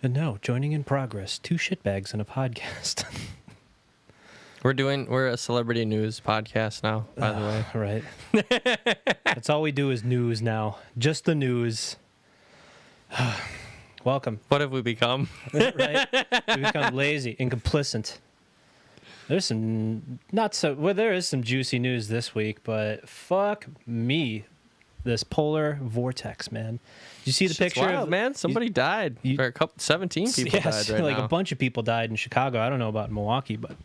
And now, joining in progress, 2 shitbags and a podcast. We're a celebrity news podcast now, by the way. Right. That's all we do is news now. Just the news. Welcome. What have we become? Right? We become lazy and complicit. There's some there is some juicy news this week, but fuck me. This polar vortex, man. Did you see the picture? Wild, man. Somebody died. 17 people died right like now. a bunch of people died in Chicago. I don't know about Milwaukee, but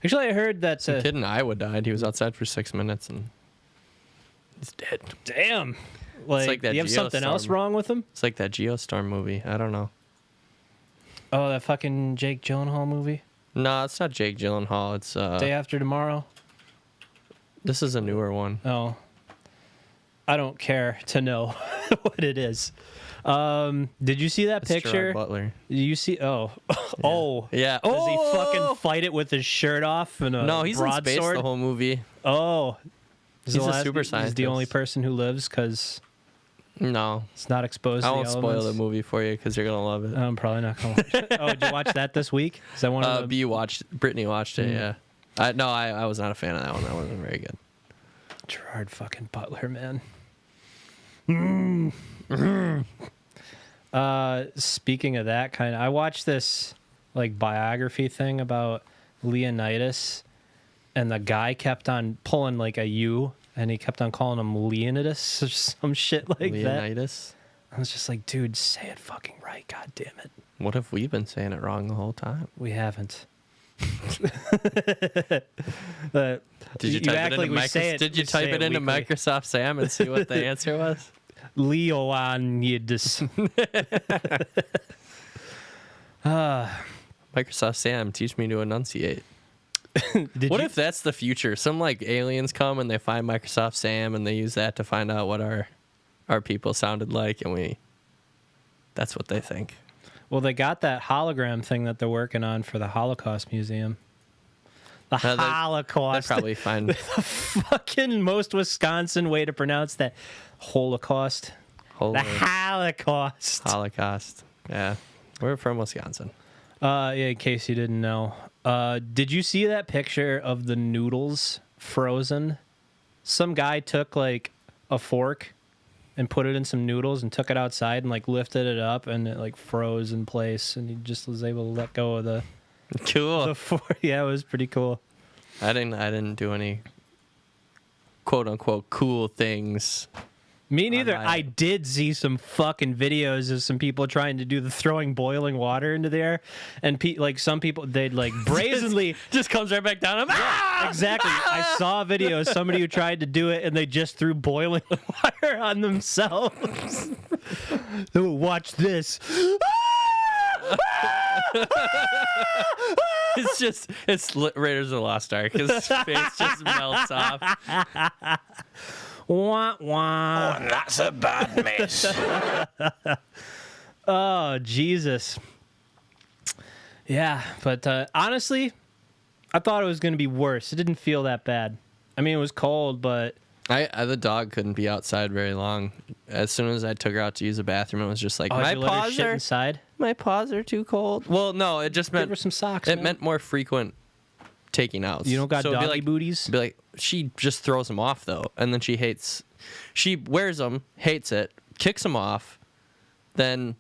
actually I heard that a kid in Iowa died. He was outside for 6 minutes and he's dead. Damn. Like that. Do you have something else wrong with him? It's like that Geostorm movie. I don't know. Oh, that fucking Jake Gyllenhaal movie? No, it's not Jake Gyllenhaal. It's Day After Tomorrow. This is a newer one. Oh. I don't care to know what it is. Did you see that picture? Gerard Butler. You see? Oh, yeah. Oh, yeah. Does he fucking fight it with his shirt off and a No, he's in space broadsword? the whole movie. Oh, he's a super scientist. He's the only person who lives because no, it's not exposed. I to won't the spoil the elements. movie for you because you're gonna love it. I'm probably not gonna watch it. Oh, did you watch that this week? Is that one of the... Brittany watched it. Yeah. I was not a fan of that one. That wasn't very good. Gerard fucking Butler, man. Speaking of that kind of, I watched this like biography thing about Leonidas, and the guy kept on pulling like a U, and he kept on calling him Leonidas or some shit like Leonidas? that. I was just like, dude, say it fucking right, god damn it. What if we've been saying it wrong the whole time? We haven't. Did you type it into Microsoft Sam and see what the answer was? Leonidas. Microsoft Sam, teach me to enunciate. What if that's the future? Some like aliens come and they find Microsoft Sam and they use that to find out what our people sounded like, and that's what they think. Well, they got that hologram thing that they're working on for the Holocaust Museum. The Holocaust. They'd probably find the fucking most Wisconsin way to pronounce that. Holocaust. The Holocaust. Holocaust. Yeah. We're from Wisconsin. Yeah, in case you didn't know. Did you see that picture of the noodles frozen? Some guy took like a fork and put it in some noodles and took it outside and like lifted it up and it like froze in place, and he just was able to let go of the fork. Yeah, it was pretty cool. I didn't do any quote unquote cool things. Me neither. I did see some fucking videos of some people trying to do the throwing boiling water into the air, and like some people, they'd like brazenly just comes right back down. Yeah, exactly. I saw a video of somebody who tried to do it, and they just threw boiling water on themselves. Watch this. It's Raiders of the Lost Ark. His face just melts off. Wah, wah. Oh, and that's a bad miss. Oh, Jesus. Yeah, but honestly, I thought it was going to be worse. It didn't feel that bad. I mean, it was cold, but... the dog couldn't be outside very long. As soon as I took her out to use the bathroom, it was just like, my paws are too cold. Well, no, it just meant... Give her some socks, It meant more frequent taking outs. You don't got doggy booties? Be like, she just throws them off, though. And then she wears them, hates it, kicks them off, then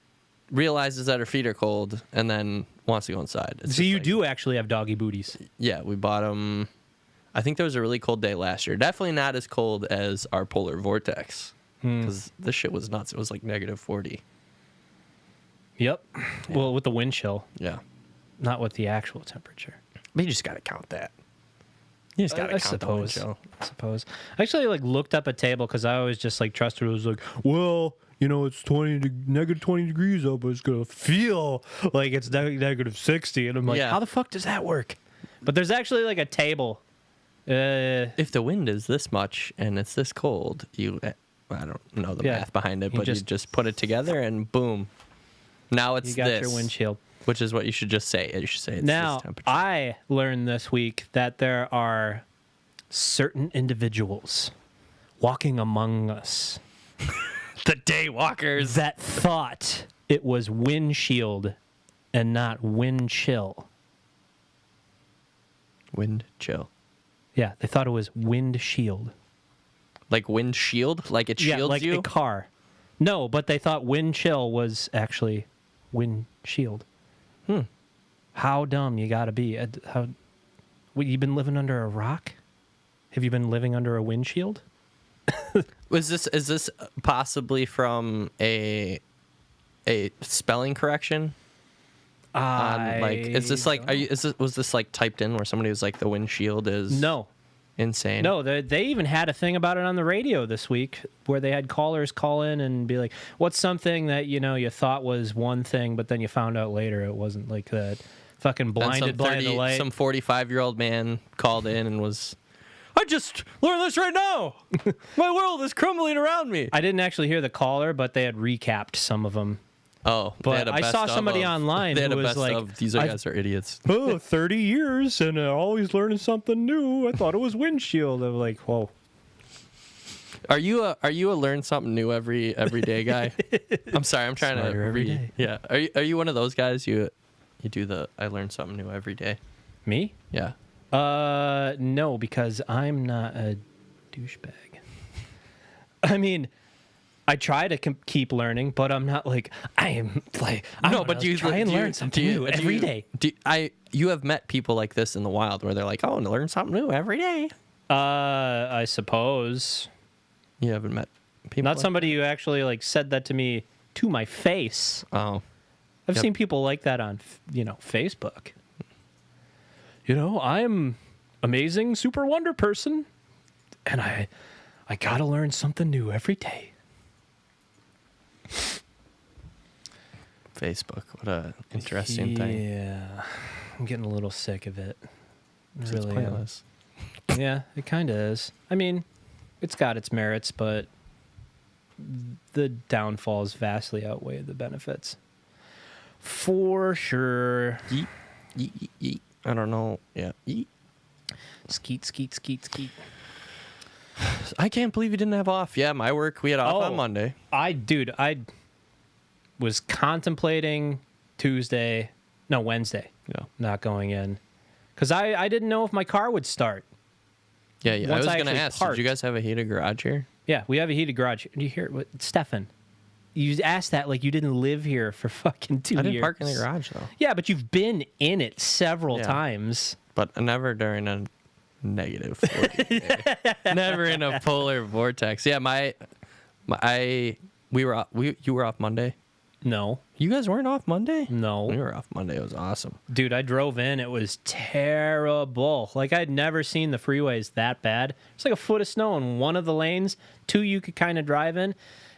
realizes that her feet are cold, and then wants to go inside. So you do actually have doggy booties? Yeah, we bought them. I think there was a really cold day last year. Definitely not as cold as our polar vortex, because this shit was nuts. It was like -40. Yep. Yeah. Well, with the wind chill. Yeah. Not with the actual temperature. But you just got to count that. You just got to count the wind chill. I suppose. I actually looked up a table because I always just trusted it was like, well, it's -20 degrees up, but it's going to feel like it's -60. And I'm like, how the fuck does that work? But there's actually a table. If the wind is this much and it's this cold, I don't know the math behind it, but you just put it together and boom. Now it's you got your windshield. Which is what you should just say. You should say it's now, this temperature. I learned this week that there are certain individuals walking among us. The daywalkers. That thought it was windshield and not wind chill. Wind chill. Yeah, they thought it was wind shield. Like wind shield? Like it shields like you? a car. No, but they thought wind chill was actually wind shield. How dumb you gotta be. You been living under a rock? Have you been living under a windshield? Is this possibly from a spelling correction? Was this like typed in where somebody was like the windshield is insane? No, they even had a thing about it on the radio this week where they had callers call in and be like, "What's something that you thought was one thing, but then you found out later it wasn't like that." Fucking blinded by the light. Some 45-year-old man called in and was, I just learned this right now. My world is crumbling around me. I didn't actually hear the caller, but they had recapped some of them. Oh, but I saw somebody online who was like, these guys are idiots. 30 years and always learning something new. I thought it was windshield. I'm like, whoa. Are you a learn something new every day guy? I'm sorry, I'm trying Smarter to every day. Yeah. Are you one of those guys? You do the I learn something new every day? Me? Yeah. No, because I'm not a douchebag. I mean, I try to keep learning, but I'm not like I am like. But you try and learn something new every day. You have met people like this in the wild where they're like, "Oh, learn something new every day." I suppose you haven't met people. Not somebody who actually like said that to me to my face. Oh, I've seen people like that on Facebook. I'm amazing, super wonder person, and I gotta learn something new every day. Facebook, what a interesting thing. Yeah, I'm getting a little sick of it. Really, it's pointless. Yeah, it kind of is. I mean, it's got its merits, but the downfalls vastly outweigh the benefits. For sure. Yeet, yeet, yeet, yeet. I don't know. Yeah. Yeet. Skeet, skeet, skeet, skeet. I can't believe you didn't have off. Yeah, my work, we had off on Monday. I was contemplating Wednesday. Not going in. Because I didn't know if my car would start. Yeah. I was going to ask, parked. did you guys have a heated garage here? Yeah, we have a heated garage. Do you hear what, Stefan? You asked that like you didn't live here for fucking 2 years. I didn't park in the garage, though. Yeah, but you've been in it several times. But never during a negative 40 day. Never in a polar vortex. Yeah, you were off Monday? No. You guys weren't off Monday? No. We were off Monday. It was awesome. Dude, I drove in. It was terrible. Like, I'd never seen the freeways that bad. It's like a foot of snow in one of the lanes. 2 you could kind of drive in.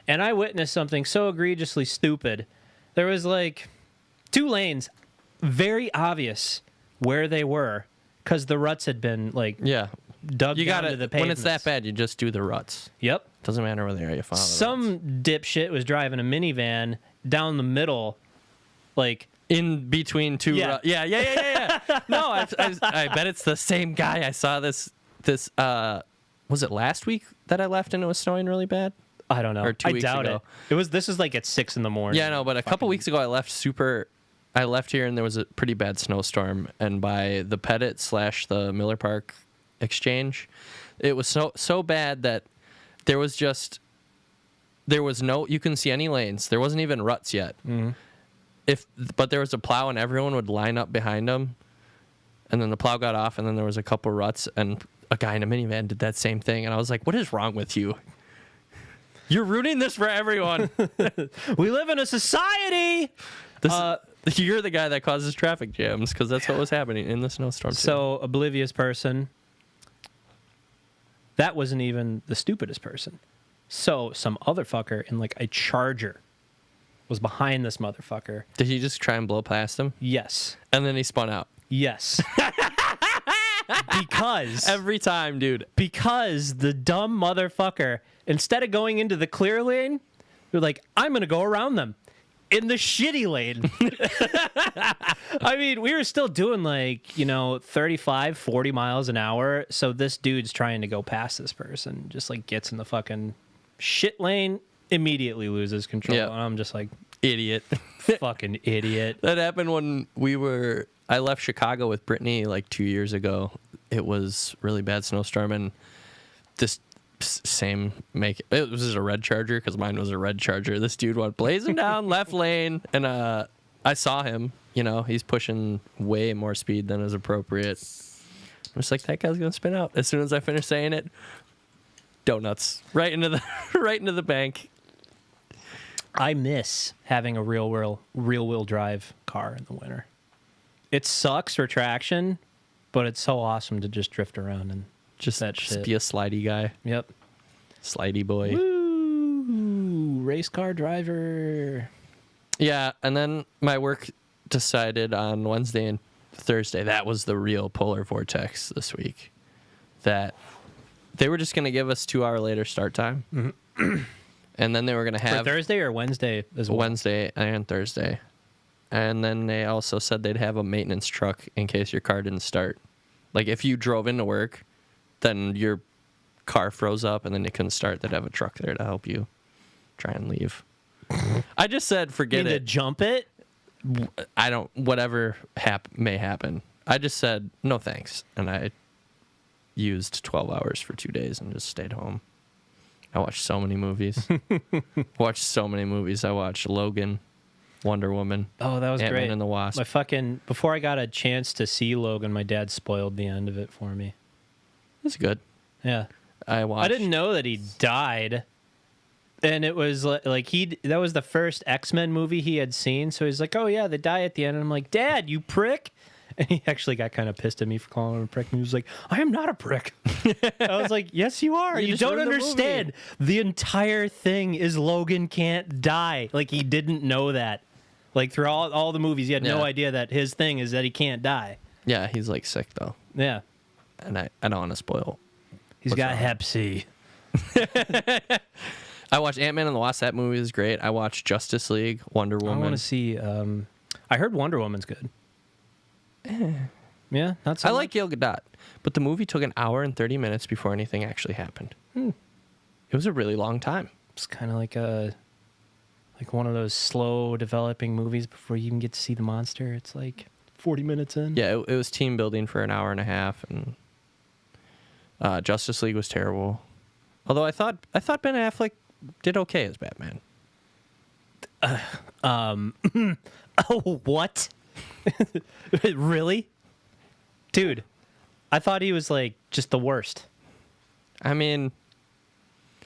And I witnessed something so egregiously stupid. There was like 2 lanes, very obvious where they were, because the ruts had been like dug down to the pavements. When it's that bad, you just do the ruts. Yep. Doesn't matter whether you follow Some dipshit was driving a minivan down the middle, like in between 2 ruts. Yeah. No, I bet it's the same guy. I saw this. Was it last week that I left and it was snowing really bad? I don't know. Or 2 weeks doubt ago. This is like at 6 a.m. Yeah, no, but a couple weeks ago I left here and there was a pretty bad snowstorm, and by the Pettit / the Miller Park exchange, it was so bad that there was no, you couldn't see any lanes. There wasn't even ruts yet. Mm-hmm. But there was a plow and everyone would line up behind him, and then the plow got off and then there was a couple ruts and a guy in a minivan did that same thing, and I was like, what is wrong with you? You're ruining this for everyone. We live in a society. You're the guy that causes traffic jams, because that's what was happening in the snowstorm. So, oblivious person. That wasn't even the stupidest person. So, some other fucker in like a Charger was behind this motherfucker. Did he just try and blow past him? Yes. And then he spun out? Yes. Because every time, dude. Because the dumb motherfucker, instead of going into the clear lane, they're like, I'm going to go around them in the shitty lane. I mean, we were still doing like, 35, 40 miles an hour. So this dude's trying to go past this person, just like gets in the fucking shit lane, immediately loses control. Yeah. And I'm just like, Idiot. Fucking idiot. That happened when I left Chicago with Brittany like 2 years ago. It was really bad snowstorm, and this it was a red Charger because mine was a red Charger. This dude went blazing down left lane, and I saw him. He's pushing way more speed than is appropriate. I was like, that guy's gonna spin out. As soon as I finished saying it, donuts right into the bank. I miss having a real wheel drive car in the winter. It sucks for traction, but it's so awesome to just drift around and just that shit. Be a slidey guy. Yep. Slidey boy. Woo! Race car driver. Yeah, and then my work decided on Wednesday and Thursday, that was the real polar vortex this week, that they were just going to give us 2 hour later start time. Mm-hmm. And then they were going to have... For Thursday or Wednesday as well? Wednesday and Thursday. And then they also said they'd have a maintenance truck in case your car didn't start. Like, if you drove into work, then your car froze up and then it couldn't start, they'd have a truck there to help you try and leave. I just said, forget it. To jump it? I don't... Whatever may happen. I just said, no thanks. And I used 12 hours for 2 days and just stayed home. I watched so many movies. I watched Logan, Wonder Woman. Oh, that was Ant-Man great. and the Wasp. Before I got a chance to see Logan, my dad spoiled the end of it for me. It's good. Yeah. I didn't know that he died. And it was like that was the first X-Men movie he had seen. So he's like, oh yeah, they die at the end. And I'm like, Dad, you prick. And he actually got kind of pissed at me for calling him a prick. And he was like, I am not a prick. I was like, yes, you are. You don't understand. The entire thing is Logan can't die. Like, he didn't know that. Like, through all the movies, he had no idea that his thing is that he can't die. Yeah, he's, like, sick, though. Yeah. And I don't want to spoil. He's got Hep C. I watched Ant-Man and the Wasp. That movie is great. I watched Justice League, Wonder Woman. I want to see... I heard Wonder Woman's good. Yeah, not so I much. like Gal Gadot, but the movie took an hour and 30 minutes before anything actually happened. It was a really long time. It's kind of like one of those slow developing movies before you even get to see the monster. It's like 40 minutes in. Yeah, it was team building for an hour and a half, and Justice League was terrible. Although I thought Ben Affleck did okay as Batman. Oh, what? Really? Dude, I thought he was like just the worst. I mean...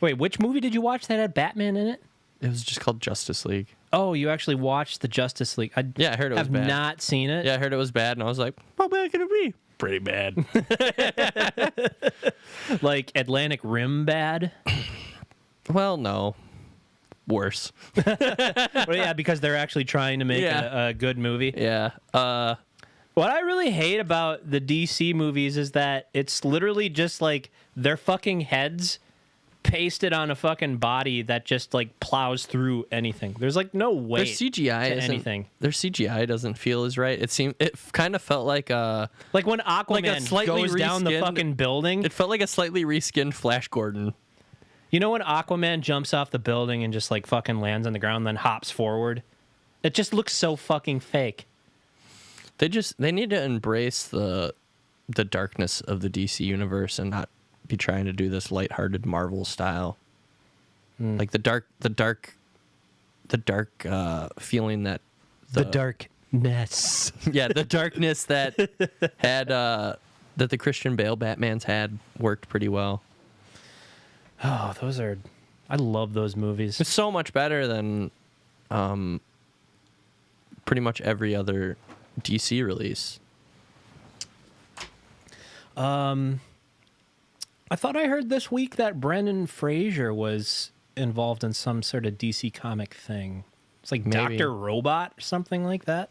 Wait, which movie did you watch that had Batman in it? It was just called Justice League. Oh, you actually watched the Justice League. I heard it was bad. have not seen it. Yeah, I heard it was bad, and I was like, how bad can it be? Pretty bad. Like Atlantic Rim bad? Well, no. Worse. Well, yeah, because they're actually trying to make a good movie. Yeah. What I really hate about the DC movies is that it's literally just like their fucking heads pasted on a fucking body that just like plows through anything. There's like no weight Their CGI to anything. Their CGI doesn't feel as right. It kind of felt like like when Aquaman goes down the fucking building. It felt like a slightly reskinned Flash Gordon. You know when Aquaman jumps off the building and just like fucking lands on the ground, then hops forward? It just looks so fucking fake. They need to embrace the darkness of the DC universe and not be trying to do this lighthearted Marvel style. Like the dark feeling that the darkness. Yeah, the darkness that had that the Christian Bale Batmans had worked pretty well. Oh, I love those movies. It's so much better than pretty much every other DC release. I thought I heard this week that Brendan Fraser was involved in some sort of DC comic thing. It's like Maybe. Dr. Robot or something like that.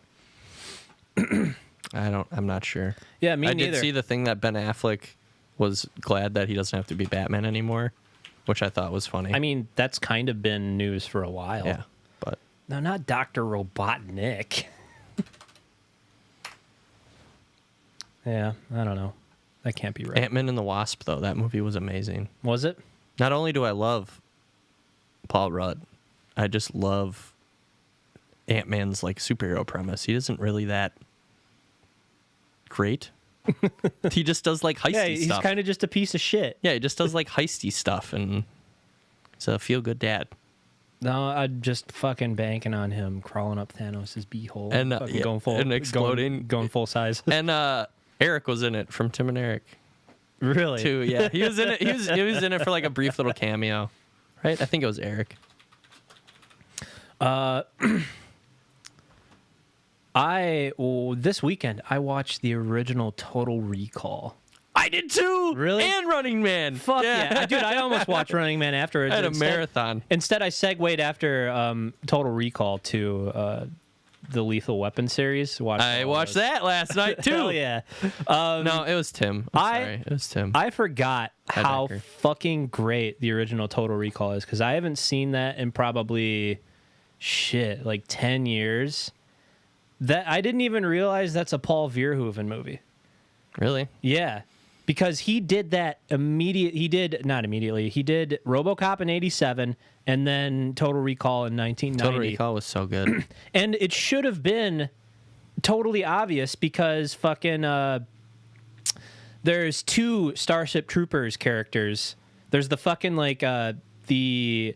I'm not sure. Yeah, me neither. I did see the thing that Ben Affleck was glad that he doesn't have to be Batman anymore, which I thought was funny. I mean, that's kind of been news for a while. Yeah, but... No, not Dr. Robotnik. Yeah, I don't know. That can't be right. Ant-Man and the Wasp, though, that movie was amazing. Was it? Not only do I love Paul Rudd, I just love Ant-Man's like superhero premise. He isn't really that great. He just does like heisty Yeah, stuff. he's kind of just a piece of shit. Yeah, he just does like heisty stuff, and he's a feel-good dad. No, I'm just fucking banking on him crawling up Thanos' beehole And, fucking going full and exploding. going full size. And Eric was in it from Tim and Eric Really? too. Yeah, he was in it. He was in it for like a brief little cameo, right? I think it was Eric. This weekend I watched the original Total Recall. I did too. Really? And Running Man. Fuck yeah. Dude, I almost watched Running Man after it. I had a marathon. Instead, I segued after Total Recall to the Lethal Weapon series. I watched that last night too. Hell yeah. No, it was Tim. Sorry, it was Tim. I forgot how Hijacker. fucking great the original Total Recall is because I haven't seen that in probably like 10 years. That I didn't even realize that's a Paul Verhoeven movie. Really? Yeah. Because he did that He did RoboCop in 87 and then Total Recall in 1990. Total Recall was so good. And it should have been totally obvious because fucking there's two Starship Troopers characters. There's the fucking like the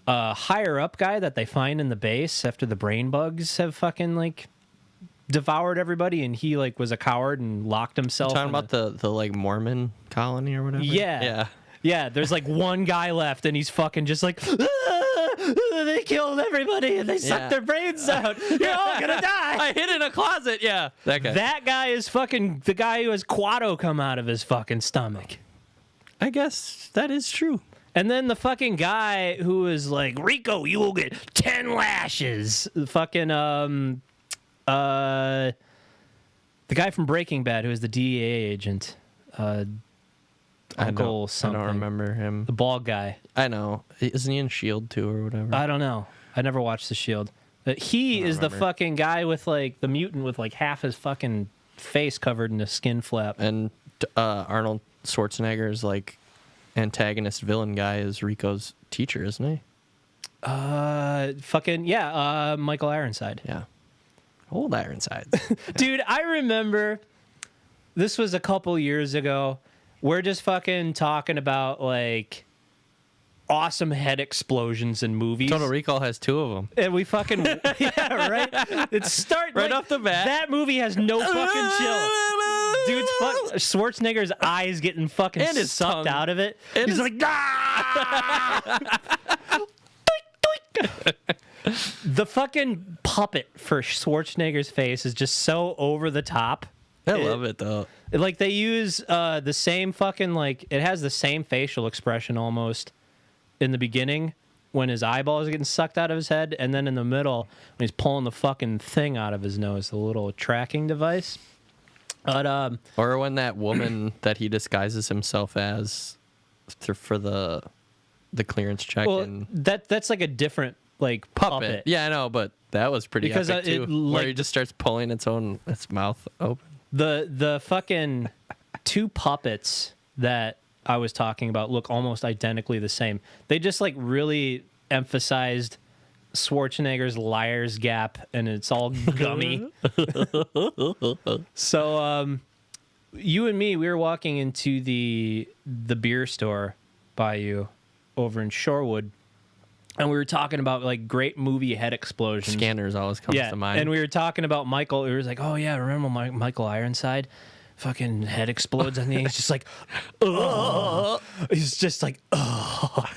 higher up guy that they find in the base after the brain bugs have fucking like devoured everybody, and he like was a coward and locked himself. Talking about the like Mormon colony or whatever. Yeah. There's like one guy left, and he's fucking just like, they killed everybody and they sucked their brains out. You're all gonna die. I hid in a closet. Yeah, that guy. That guy is fucking the guy who has Quado come out of his fucking stomach. I guess that is true. And then the fucking guy who is like, Rico, you will get 10 lashes. The fucking the guy from Breaking Bad who is the DEA agent. Uncle something. I don't remember him. The bald guy. I know. Isn't he in S.H.I.E.L.D. too or whatever? I don't know. I never watched The Shield. He is the fucking guy with like the mutant with like half his fucking face covered in a skin flap. And Arnold Schwarzenegger's like antagonist villain guy is Rico's teacher, isn't he? Michael Ironside. Yeah. Old Ironsides. Dude, I remember this was a couple years ago. We're just fucking talking about like awesome head explosions in movies. Total Recall has 2 of them. And we fucking right. It's right off the bat. That movie has no fucking chill. Dude's Schwarzenegger's eyes getting fucking and his sucked tongue. out of it. And He's like, ah! The fucking puppet for Schwarzenegger's face is just so over the top. I love it though. Like they use the same fucking like it has the same facial expression almost in the beginning when his eyeball is getting sucked out of his head, and then in the middle when he's pulling the fucking thing out of his nose, the little tracking device. But or when that woman that he disguises himself as for the clearance check. Well, and that's like a different like puppet. Yeah, I know, but that was pretty Because, epic too. Where he just starts pulling its mouth open. The fucking 2 puppets that I was talking about look almost identically the same. They just like really emphasized Schwarzenegger's liar's gap, and it's all gummy. So you and me, we were walking into the beer store by you over in Shorewood, and we were talking about like great movie head explosions. Scanners always comes to mind. And we were talking about Michael. It was like, oh yeah, remember Michael Ironside? Fucking head explodes, and he's just like, ugh. He's just like, ugh.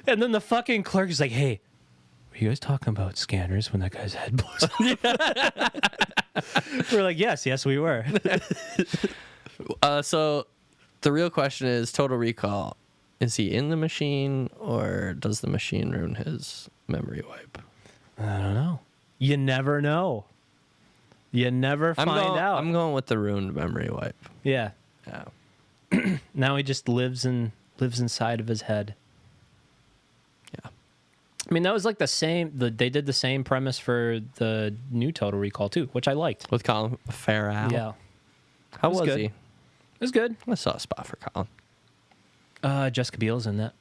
And then the fucking clerk is like, hey, were you guys talking about Scanners when that guy's head blows off? We're like, yes, we were. So the real question is, Total Recall, is he in the machine or does the machine ruin his memory wipe? I don't know. You never know. You never find out. I'm going with the ruined memory wipe. Yeah. Yeah. Now he just lives inside of his head. Yeah. I mean, that was like the same. They did the same premise for the new Total Recall too, which I liked. With Colin Farrell. Yeah. How was good. he? It was good. I saw a spot for Colin. Jessica Biel's in that.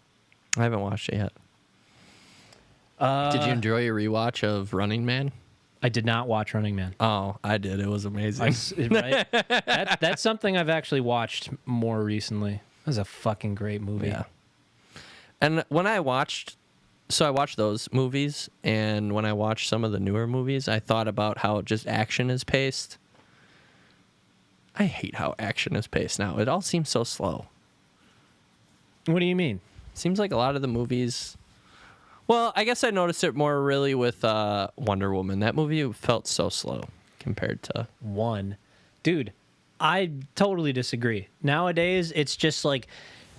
I haven't watched it yet. Did you enjoy your rewatch of Running Man? I did not watch Running Man. Oh, I did. It was amazing. Right? That's something I've actually watched more recently. It was a fucking great movie. Yeah. And when I watched those movies, and when I watched some of the newer movies, I thought about how just action is paced. I hate how action is paced now. It all seems so slow. What do you mean? Seems like a lot of the movies... Well, I guess I noticed it more really with Wonder Woman. That movie felt so slow compared to... Dude, I totally disagree. Nowadays, it's just like,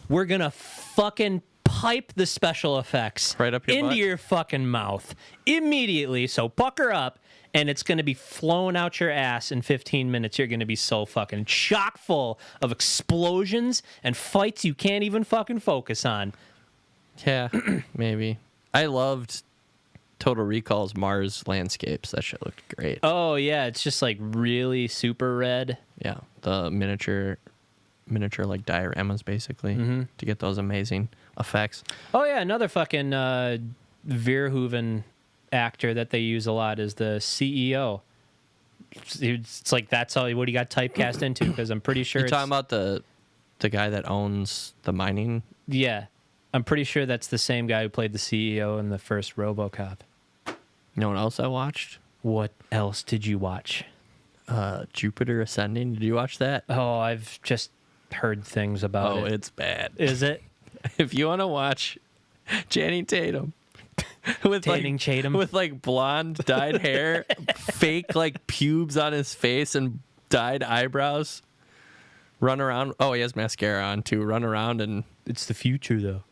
we're going to fucking pipe the special effects right up your into butt. your fucking mouth immediately, so pucker up, and it's going to be flowing out your ass in 15 minutes. You're going to be so fucking chock full of explosions and fights you can't even fucking focus on. Yeah, maybe. I loved Total Recall's Mars landscapes. That shit looked great. Oh, yeah, it's just like really super red. Yeah, the miniature like dioramas basically to get those amazing effects. Oh, yeah, another fucking Verhoeven actor that they use a lot is the CEO. It's like that's all what he got typecast into, because I'm pretty sure You're talking about the guy that owns the mining? Yeah, I'm pretty sure that's the same guy who played the CEO in the first RoboCop. You know what else I watched? What else did you watch? Jupiter Ascending. Did you watch that? Oh, I've just heard things about it. Oh, it's bad. Is it? If you want to watch Channing Tatum with with like blonde dyed hair, fake like pubes on his face and dyed eyebrows, run around. Oh, he has mascara on too. Run around and It's the future, though.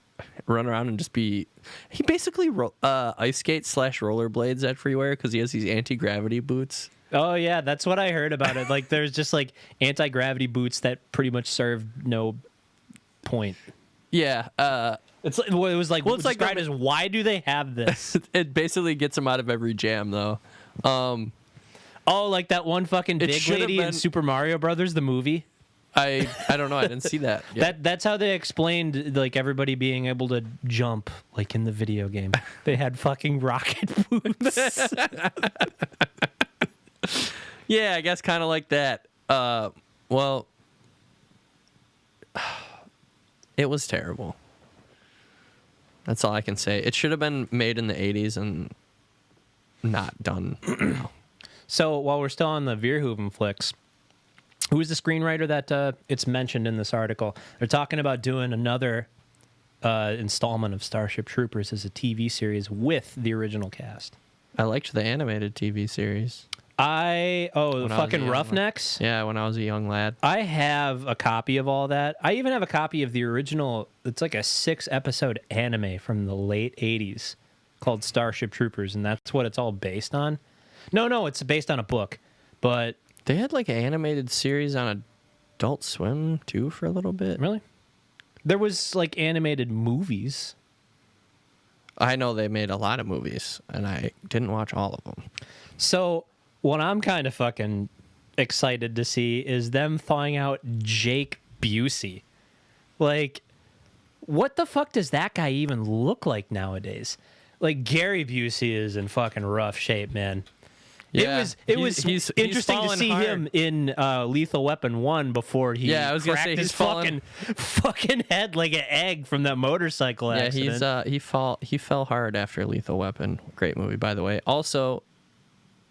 Run around and just be. He basically ice skates / rollerblades everywhere because he has these anti-gravity boots. Oh, yeah, that's what I heard about it. Like, there's just like anti-gravity boots that pretty much serve no point. Yeah. It was like, well, it's like described as, why do they have this? It basically gets him out of every jam, though. Oh, like that one fucking big lady in Super Mario Brothers, the movie? I don't know. I didn't see that. That's how they explained like everybody being able to jump like in the video game. They had fucking rocket boots. Yeah, I guess kind of like that. Well, it was terrible. That's all I can say. It should have been made in the 80s and not done now. So while we're still on the Verhoeven flicks, who is the screenwriter that it's mentioned in this article? They're talking about doing another installment of Starship Troopers as a TV series with the original cast. I liked the animated TV series. The fucking Roughnecks? Yeah, when I was a young lad. I have a copy of all that. I even have a copy of the original, it's like a 6-episode anime from the late 80s called Starship Troopers, and that's what it's all based on. No, it's based on a book, but... They had like an animated series on Adult Swim, too, for a little bit. Really? There was like animated movies. I know they made a lot of movies, and I didn't watch all of them. So what I'm kind of fucking excited to see is them thawing out Jake Busey. Like, what the fuck does that guy even look like nowadays? Like, Gary Busey is in fucking rough shape, man. Yeah, it was he's interesting to see hard. him in Lethal Weapon 1 before he cracked his fucking head like an egg from that motorcycle accident. Yeah, he fell hard after Lethal Weapon. Great movie, by the way. Also,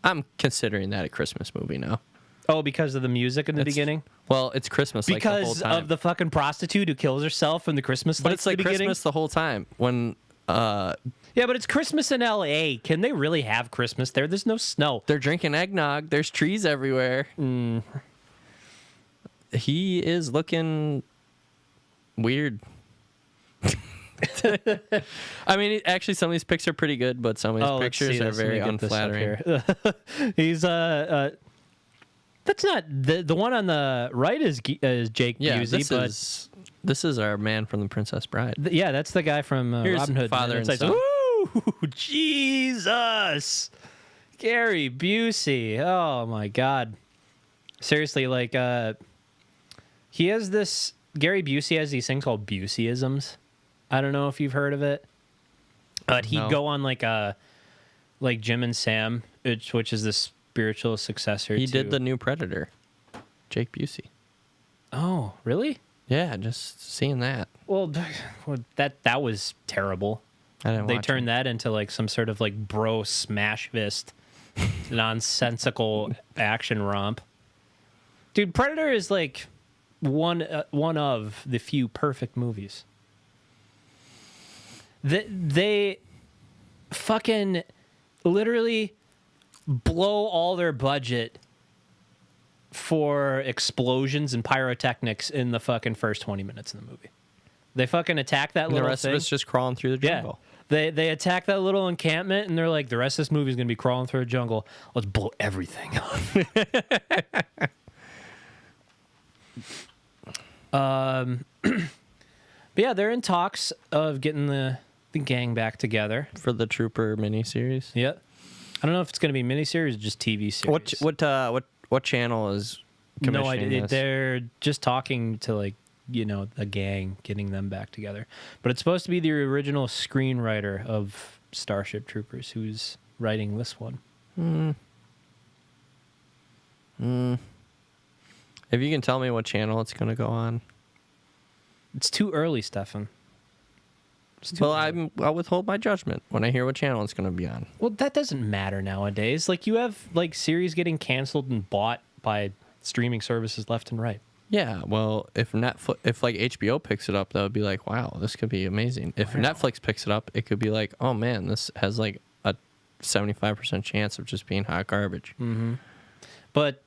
I'm considering that a Christmas movie now. Oh, because of the music in the beginning? Well, it's Christmas like the whole because time. of the fucking prostitute who kills herself in the Christmas lights. But it's like Christmas the whole time. When yeah, but it's Christmas in L.A. Can they really have Christmas there? There's no snow. They're drinking eggnog. There's trees everywhere. He is looking weird. I mean, actually, some of these pics are pretty good, but some of these pictures are very unflattering. He's that's not the one on the right is Jake Busey, this is our man from The Princess Bride. Yeah, that's the guy from Robin Hood. Father and son. Ooh, Jesus, Gary Busey. Oh my God, seriously, like he has this. Gary Busey has these things called Buseyisms. I don't know if you've heard of it. But he'd No. go on like Jim and Sam, which is the spiritual successor. He to... did the new Predator, Jake Busey. Oh, really? Yeah, just seeing that. Well, that was terrible. I didn't They watch turned it. that into like some sort of like bro smash fist, nonsensical action romp. Dude, Predator is like one of the few perfect movies. They fucking literally blow all their budget for explosions and pyrotechnics in the fucking first 20 minutes of the movie. They fucking attack that And little the rest thing. of it's just crawling through the Yeah. jungle. They attack that little encampment and they're like, the rest of this movie is going to be crawling through a jungle. Let's blow everything up. But yeah, they're in talks of getting the gang back together. For the Trooper miniseries. Yep. I don't know if it's going to be miniseries or just TV series. What channel is No commissioning idea. this? They're just talking to like, the gang, getting them back together. But it's supposed to be the original screenwriter of Starship Troopers who's writing this one. If you can tell me what channel it's going to go on. It's too early, Stefan. Well, I'll withhold my judgment when I hear what channel it's going to be on. Well, that doesn't matter nowadays. Like, you have like series getting canceled and bought by streaming services left and right. Yeah, well, if like HBO picks it up, that would be like, wow, this could be amazing. If Netflix picks it up, it could be like, oh man, this has like a 75% chance of just being hot garbage. But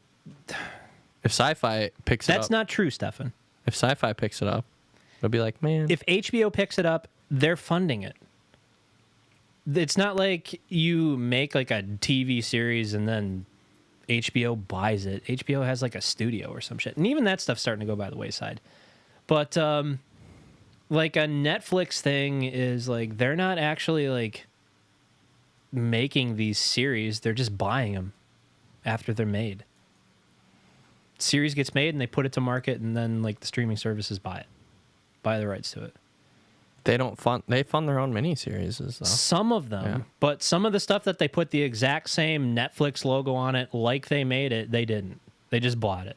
If Sci-Fi picks it up, that's not true, Stefan. If Sci-Fi picks it up, it'll be like, man, If HBO picks it up, they're funding it. It's not like you make like a TV series and then HBO buys it. HBO has like a studio or some shit. And even that stuff's starting to go by the wayside. But like a Netflix thing is like they're not actually like making these series. They're just buying them after they're made. Series gets made and they put it to market and then like the streaming services buy the rights to it. they fund their own miniseries. Though. Some of them, Yeah. but some of the stuff that they put the exact same Netflix logo on it like they made it, they didn't. They just bought it.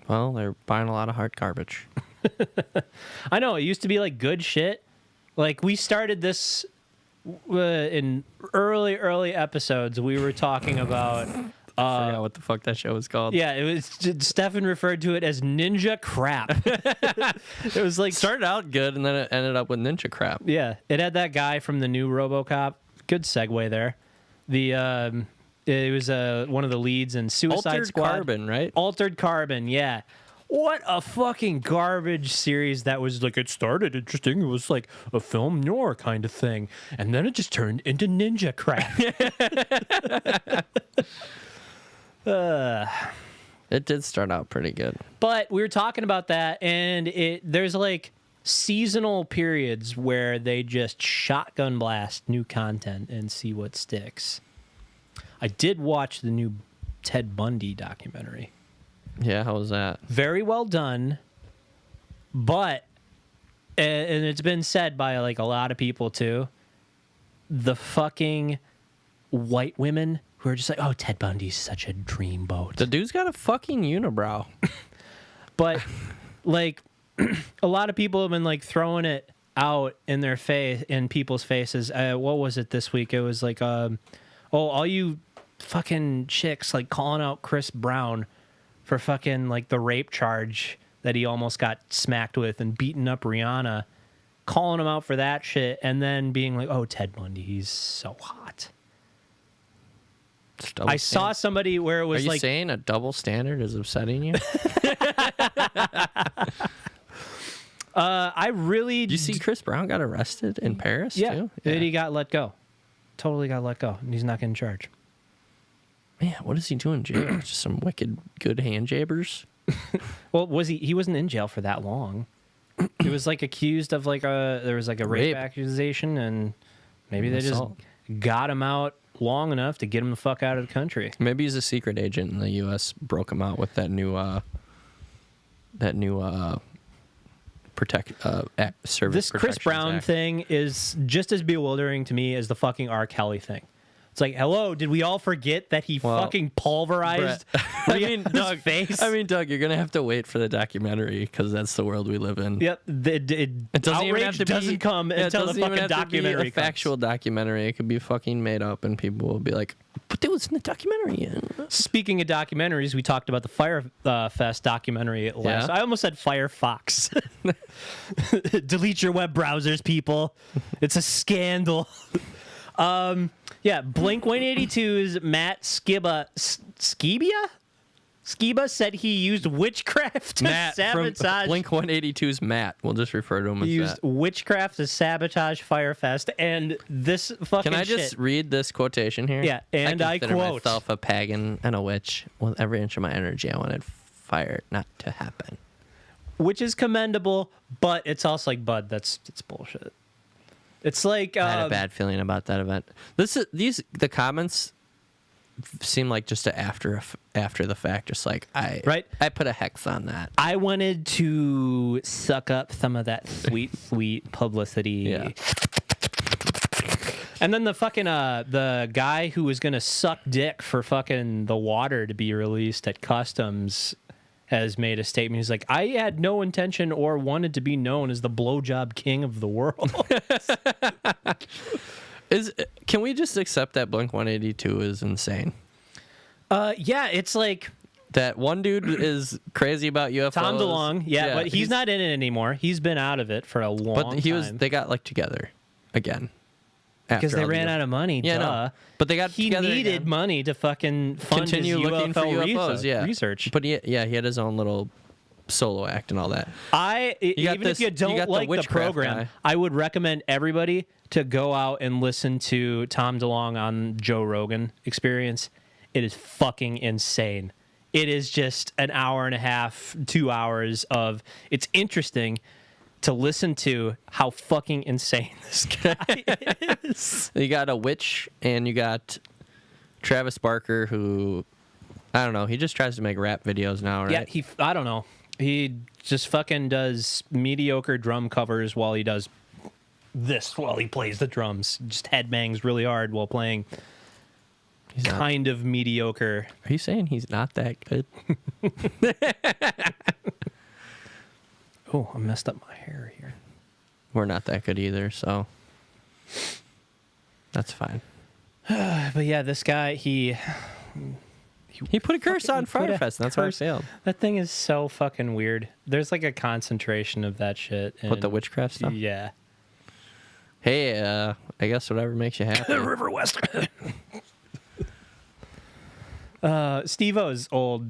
Well, they're buying a lot of hard garbage. I know, it used to be like good shit. Like we started this in early episodes. We were talking about I forgot what the fuck that show was called. yeah, it was Stefan referred to it as ninja crap. It was like Started out good, and then it ended up with ninja crap. yeah, it had that guy from the new RoboCop. Good segue there. It was one of the leads in Suicide Altered Squad. Carbon, right? Altered Carbon, yeah. What a fucking garbage series that was. Like, it started interesting. It was like a film noir kind of thing. And then it just turned into ninja crap. It did start out pretty good. But we were talking about that, and there's like seasonal periods where they just shotgun blast new content and see what sticks. I did watch the new Ted Bundy documentary. Yeah, how was that? Very well done, but and it's been said by like a lot of people too, the fucking white women who are just like, oh, Ted Bundy's such a dreamboat. The dude's got a fucking unibrow. But like a lot of people have been like throwing it out in their face, in people's faces. What was it this week? It was like all you fucking chicks like calling out Chris Brown for fucking like the rape charge that he almost got smacked with and beating up Rihanna, calling him out for that shit, and then being like, oh, Ted Bundy, he's so hot. I saw somebody where it was Are you like, saying a double standard is upsetting you? I really Did you see Chris Brown got arrested in Paris too? that he got let go. Totally got let go, and he's not getting charged. Man, what is he doing in jail? Just some wicked good hand jabbers? Well, he wasn't in jail for that long. He was like accused of like there was like a rape Rape. accusation, and maybe they Assault. just got him out long enough to get him the fuck out of the country. Maybe he's a secret agent and the U.S. broke him out with that new Service This Chris Protections Brown Act. thing is just as bewildering to me as the fucking R. Kelly thing. It's like, hello, did we all forget that he fucking pulverized Rihanna's face? I mean, Doug, you're gonna have to wait for the documentary because that's the world we live in. Yep, It doesn't even have to doesn't come until the fucking documentary a factual documentary. It could be fucking made up, and people will be like, "But it was in the documentary." Speaking of documentaries, we talked about the Fire Fest documentary last. Yeah? I almost said Firefox. Delete your web browsers, people. It's a scandal. Yeah, Blink-182's Matt Skiba said he used witchcraft to Matt sabotage. from Blink-182's Matt. We'll just refer to him as He used that. witchcraft to sabotage Firefest, and this fucking Can I just shit. read this quotation here? Yeah, and I consider quote, myself a pagan and a witch. With every inch of my energy, I wanted fire not to happen. which is commendable, but it's also like, bud, that's bullshit. It's like I had a bad feeling about that event. The comments seem like just after the fact, just like I put a hex on that. I wanted to suck up some of that sweet publicity. Yeah. And then the fucking the guy who was gonna suck dick for fucking the water to be released at customs has made a statement. He's like, I had no intention or wanted to be known as the blowjob king of the world. Can we just accept that Blink-182 is insane? Yeah, it's like That one dude is crazy about UFOs. Tom DeLonge, but he's not in it anymore. He's been out of it for a long time. They got like together again. Because they ran out of money. Yeah, duh. no. But they got he together needed again. money to fucking fund Continue his looking for UFOs. research. But he had his own little solo act and all that. If you don't like the program, guy. I would recommend everybody to go out and listen to Tom DeLonge on Joe Rogan Experience. It is fucking insane. It is just an hour and a half, 2 hours of. It's interesting to listen to how fucking insane this guy is. You got a witch, and you got Travis Barker, who I don't know. He just tries to make rap videos now, right? Yeah, I don't know. He just fucking does mediocre drum covers while he does this while he plays the drums. Just headbangs really hard while playing kind of mediocre. Are you saying he's not that good? Oh, I messed up my hair here. We're not that good either, so that's fine. But yeah, this guy, he put a curse on Firefest, and that's why I failed. That thing is so fucking weird. There's like a concentration of that shit. What, the witchcraft stuff? Yeah. Hey, I guess whatever makes you happy. River West. Steve-O's old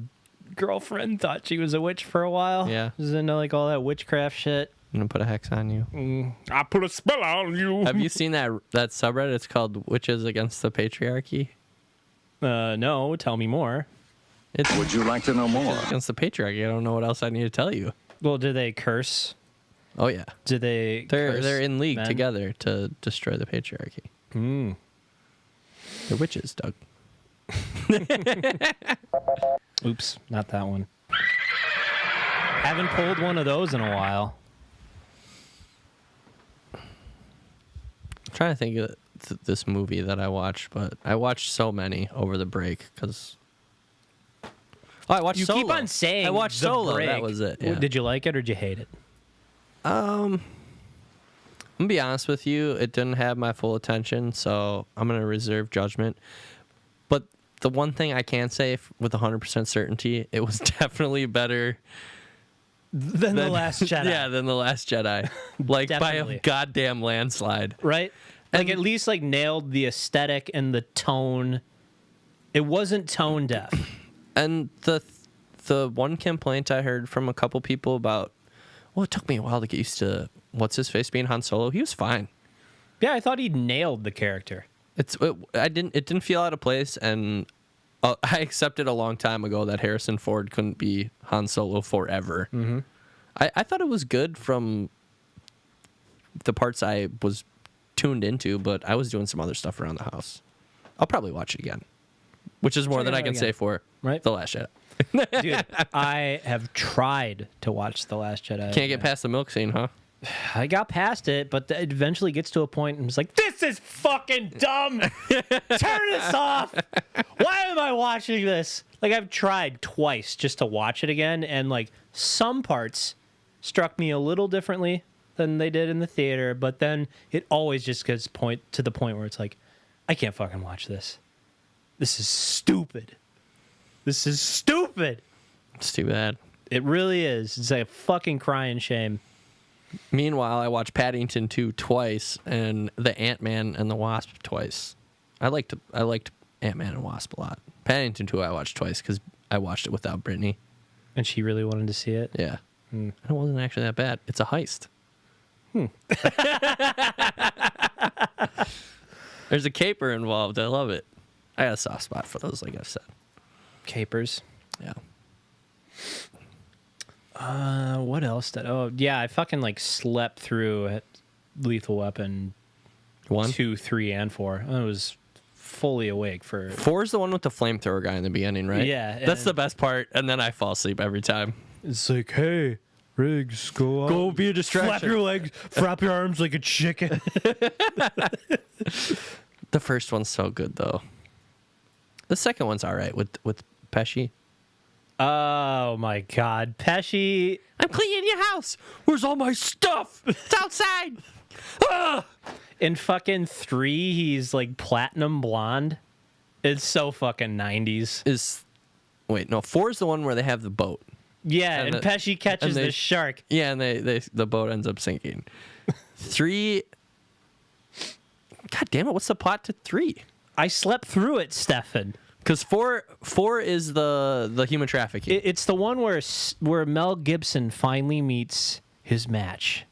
girlfriend thought she was a witch for a while. Yeah. Was into like all that witchcraft shit. I'm gonna put a hex on you. I put a spell on you. Have you seen that subreddit? It's called Witches Against the Patriarchy. No, tell me more. Would you like to know more? Against the patriarchy. I don't know what else I need to tell you. Well, do they curse? Oh yeah. Do they curse They're in league men? together to destroy the patriarchy. They're witches, Doug. Oops, not that one. Haven't pulled one of those in a while. I'm trying to think of this movie that I watched, but I watched so many over the break because I watched You Solo. keep on saying I watched The Solo. Break. That was it. Yeah. Did you like it or did you hate it? I'm gonna be honest with you. It didn't have my full attention, so I'm gonna reserve judgment. But the one thing I can say with 100% certainty, it was definitely better Than The Last Jedi. Yeah, than The Last Jedi. Like by Definitely. a goddamn landslide. Right? Like And- at least like nailed the aesthetic and the tone. It wasn't tone deaf. And the one complaint I heard from a couple people about, well, it took me a while to get used to what's his face being Han Solo. He was fine. Yeah, I thought he nailed the character. It didn't feel out of place, and I accepted a long time ago that Harrison Ford couldn't be Han Solo forever. Mm-hmm. I thought it was good from the parts I was tuned into, but I was doing some other stuff around the house. I'll probably watch it again, which is more Check than it I out can again. say for Right? The Last Jedi. Dude, I have tried to watch The Last Jedi. Can't get past the milk scene, huh? I got past it, but it eventually gets to a point and it's like, this is fucking dumb. Turn this off. Why am I watching this? Like, I've tried twice just to watch it again, and like some parts struck me a little differently than they did in the theater, but then it always just gets to the point where it's like, I can't fucking watch this. This is stupid. This is stupid. It's too bad. It really is. It's like a fucking crying shame. Meanwhile, I watched Paddington 2 twice and the Ant-Man and the Wasp twice. I liked Ant-Man and Wasp a lot. Paddington 2 I watched twice because I watched it without Brittany. And she really wanted to see it? Yeah. And it wasn't actually that bad. It's a heist. There's a caper involved. I love it. I got a soft spot for those, like I've said. Capers. Yeah. What else did... Oh, yeah, I fucking, like, slept through at Lethal Weapon 1? 2, 3, and 4. I was fully awake for... 4 is the one with the flamethrower guy in the beginning, right? Yeah. That's the best part, and then I fall asleep every time. It's like, hey, Riggs, go out. Go be a distraction. Flap your legs, flap your arms like a chicken. The first one's so good, though. The second one's all right with Pesci. Oh, my God. Pesci... I'm cleaning your house. Where's all my stuff? It's outside. In fucking 3, he's, like, platinum blonde. It's so fucking 90s. Wait, no, 4 is the one where they have the boat. Yeah, and Pesci catches the shark. Yeah, and the boat ends up sinking. 3... God damn it, what's the plot to 3? I slept through it, Stefan. Because 4 is the human trafficking. It's the one where Mel Gibson finally meets his match.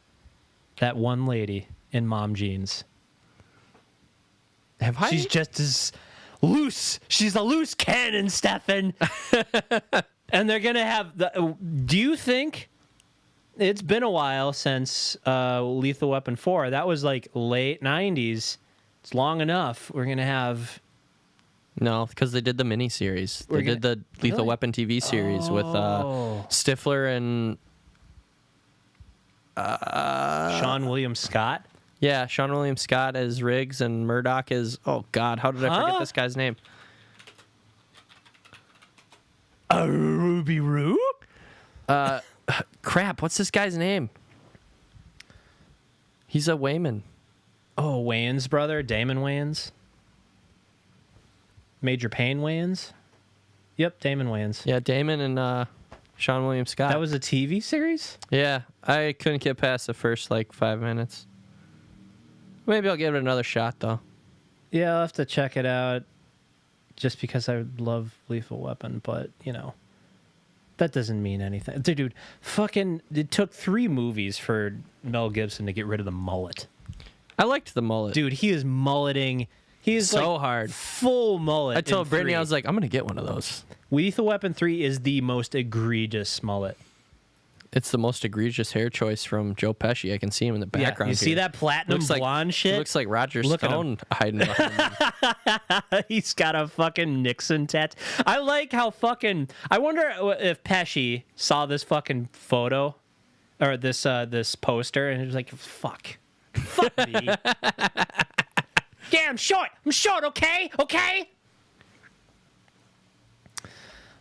That one lady in mom jeans. She's just as loose. She's a loose cannon, Stefan. And they're going to have... Do you think... It's been a while since Lethal Weapon 4. That was like late 90s. It's long enough. We're going to have... No, because they did the miniseries. They did the Lethal Weapon TV series with Stifler and... Sean William Scott? Yeah, Sean William Scott as Riggs and Murdoch as... Oh, God, how did I forget this guy's name? Ruby Roo? Crap, what's this guy's name? He's a Wayman. Oh, Wayans' brother, Damon Wayans? Major Payne Wayans? Yep, Damon Wayans. Yeah, Damon and Sean William Scott. That was a TV series? Yeah, I couldn't get past the first, 5 minutes. Maybe I'll give it another shot, though. Yeah, I'll have to check it out just because I love Lethal Weapon, but, that doesn't mean anything. Dude, fucking, it took 3 movies for Mel Gibson to get rid of the mullet. I liked the mullet. Dude, he is mulleting. He is so hard. Full mullet. I told Brittany, 3. I was like, I'm going to get one of those. Lethal Weapon 3 is the most egregious mullet. It's the most egregious hair choice from Joe Pesci. I can see him in the background. You see that platinum blonde shit? It looks like Roger Stone hiding behind him. He's got a fucking Nixon tattoo. I like how fucking... I wonder if Pesci saw this fucking photo or this poster and he was like, fuck me. Yeah, I'm short, okay?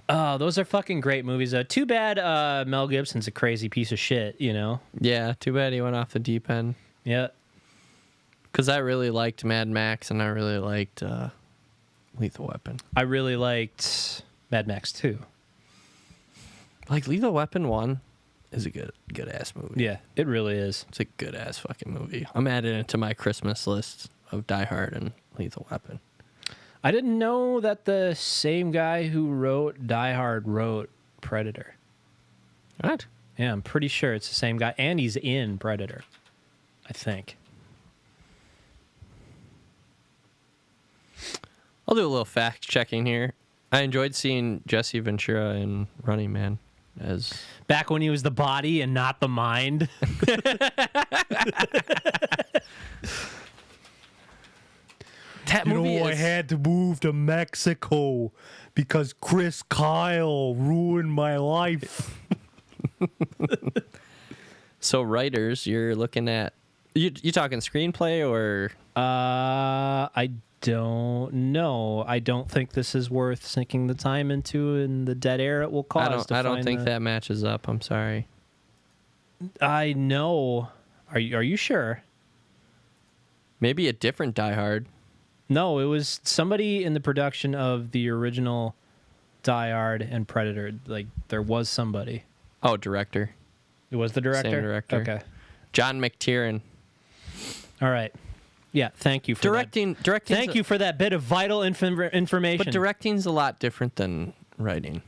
Oh, those are fucking great movies. Too bad Mel Gibson's a crazy piece of shit, Yeah, too bad he went off the deep end. Yeah. Because I really liked Mad Max and I really liked Lethal Weapon. I really liked Mad Max 2. Like, Lethal Weapon 1 is a good-ass movie. Yeah, it really is. It's a good-ass fucking movie. I'm adding it to my Christmas list of Die Hard and Lethal Weapon. I didn't know that the same guy who wrote Die Hard wrote Predator. What? Yeah, I'm pretty sure it's the same guy, and he's in Predator, I think. I'll do a little fact-checking here. I enjoyed seeing Jesse Ventura in Running Man as... Back when he was the body and not the mind. That movie I had to move to Mexico because Chris Kyle ruined my life. So writers, you're looking at you talking screenplay or I don't know. I don't think this is worth sinking the time into in the dead air it will cause. I don't think that matches up. I'm sorry. I know. Are you sure? Maybe a different Die Hard. No, it was somebody in the production of the original Die Hard and Predator. Like, there was somebody. Oh, director. It was the director? Same director. Okay. John McTiernan. All right. Yeah, thank you for Directing. Thank you for that bit of vital information. But directing's a lot different than writing,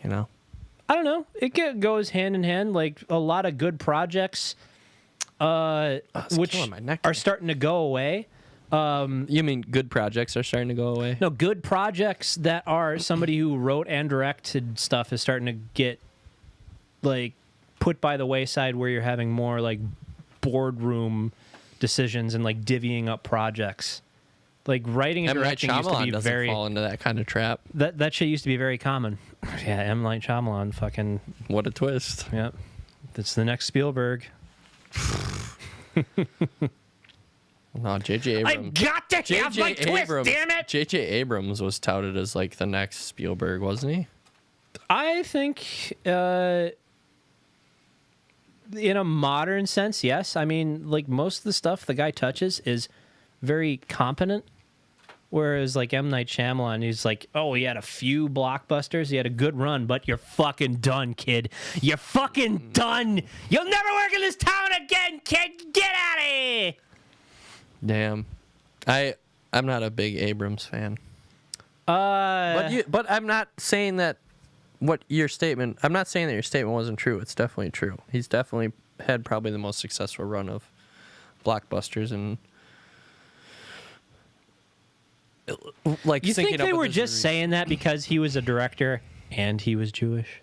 you know? I don't know. It goes hand in hand. Like, a lot of good projects, which are starting to go away. You mean good projects are starting to go away? No, good projects that are somebody who wrote and directed stuff is starting to get, like, put by the wayside where you're having more, like, boardroom decisions and, like, divvying up projects. Like, writing and directing used to be doesn't fall into that kind of trap. That shit used to be very common. Yeah, M. Night Shyamalan, fucking... What a twist. Yep. That's the next Spielberg. No, J.J. Abrams. I got to have my twist, damn it! J.J. Abrams was touted as, like, the next Spielberg, wasn't he? I think, in a modern sense, yes. I mean, like, most of the stuff the guy touches is very competent. Whereas, like, M. Night Shyamalan, he's like, oh, he had a few blockbusters. He had a good run, but you're fucking done, kid. You're fucking done. You'll never work in this town again, kid. Get out of here. Damn. I'm not a big Abrams fan. But I'm not saying that I'm not saying that your statement wasn't true. It's definitely true. He's definitely had probably the most successful run of blockbusters and like you thinking think they were just saying that because he was a director and he was Jewish?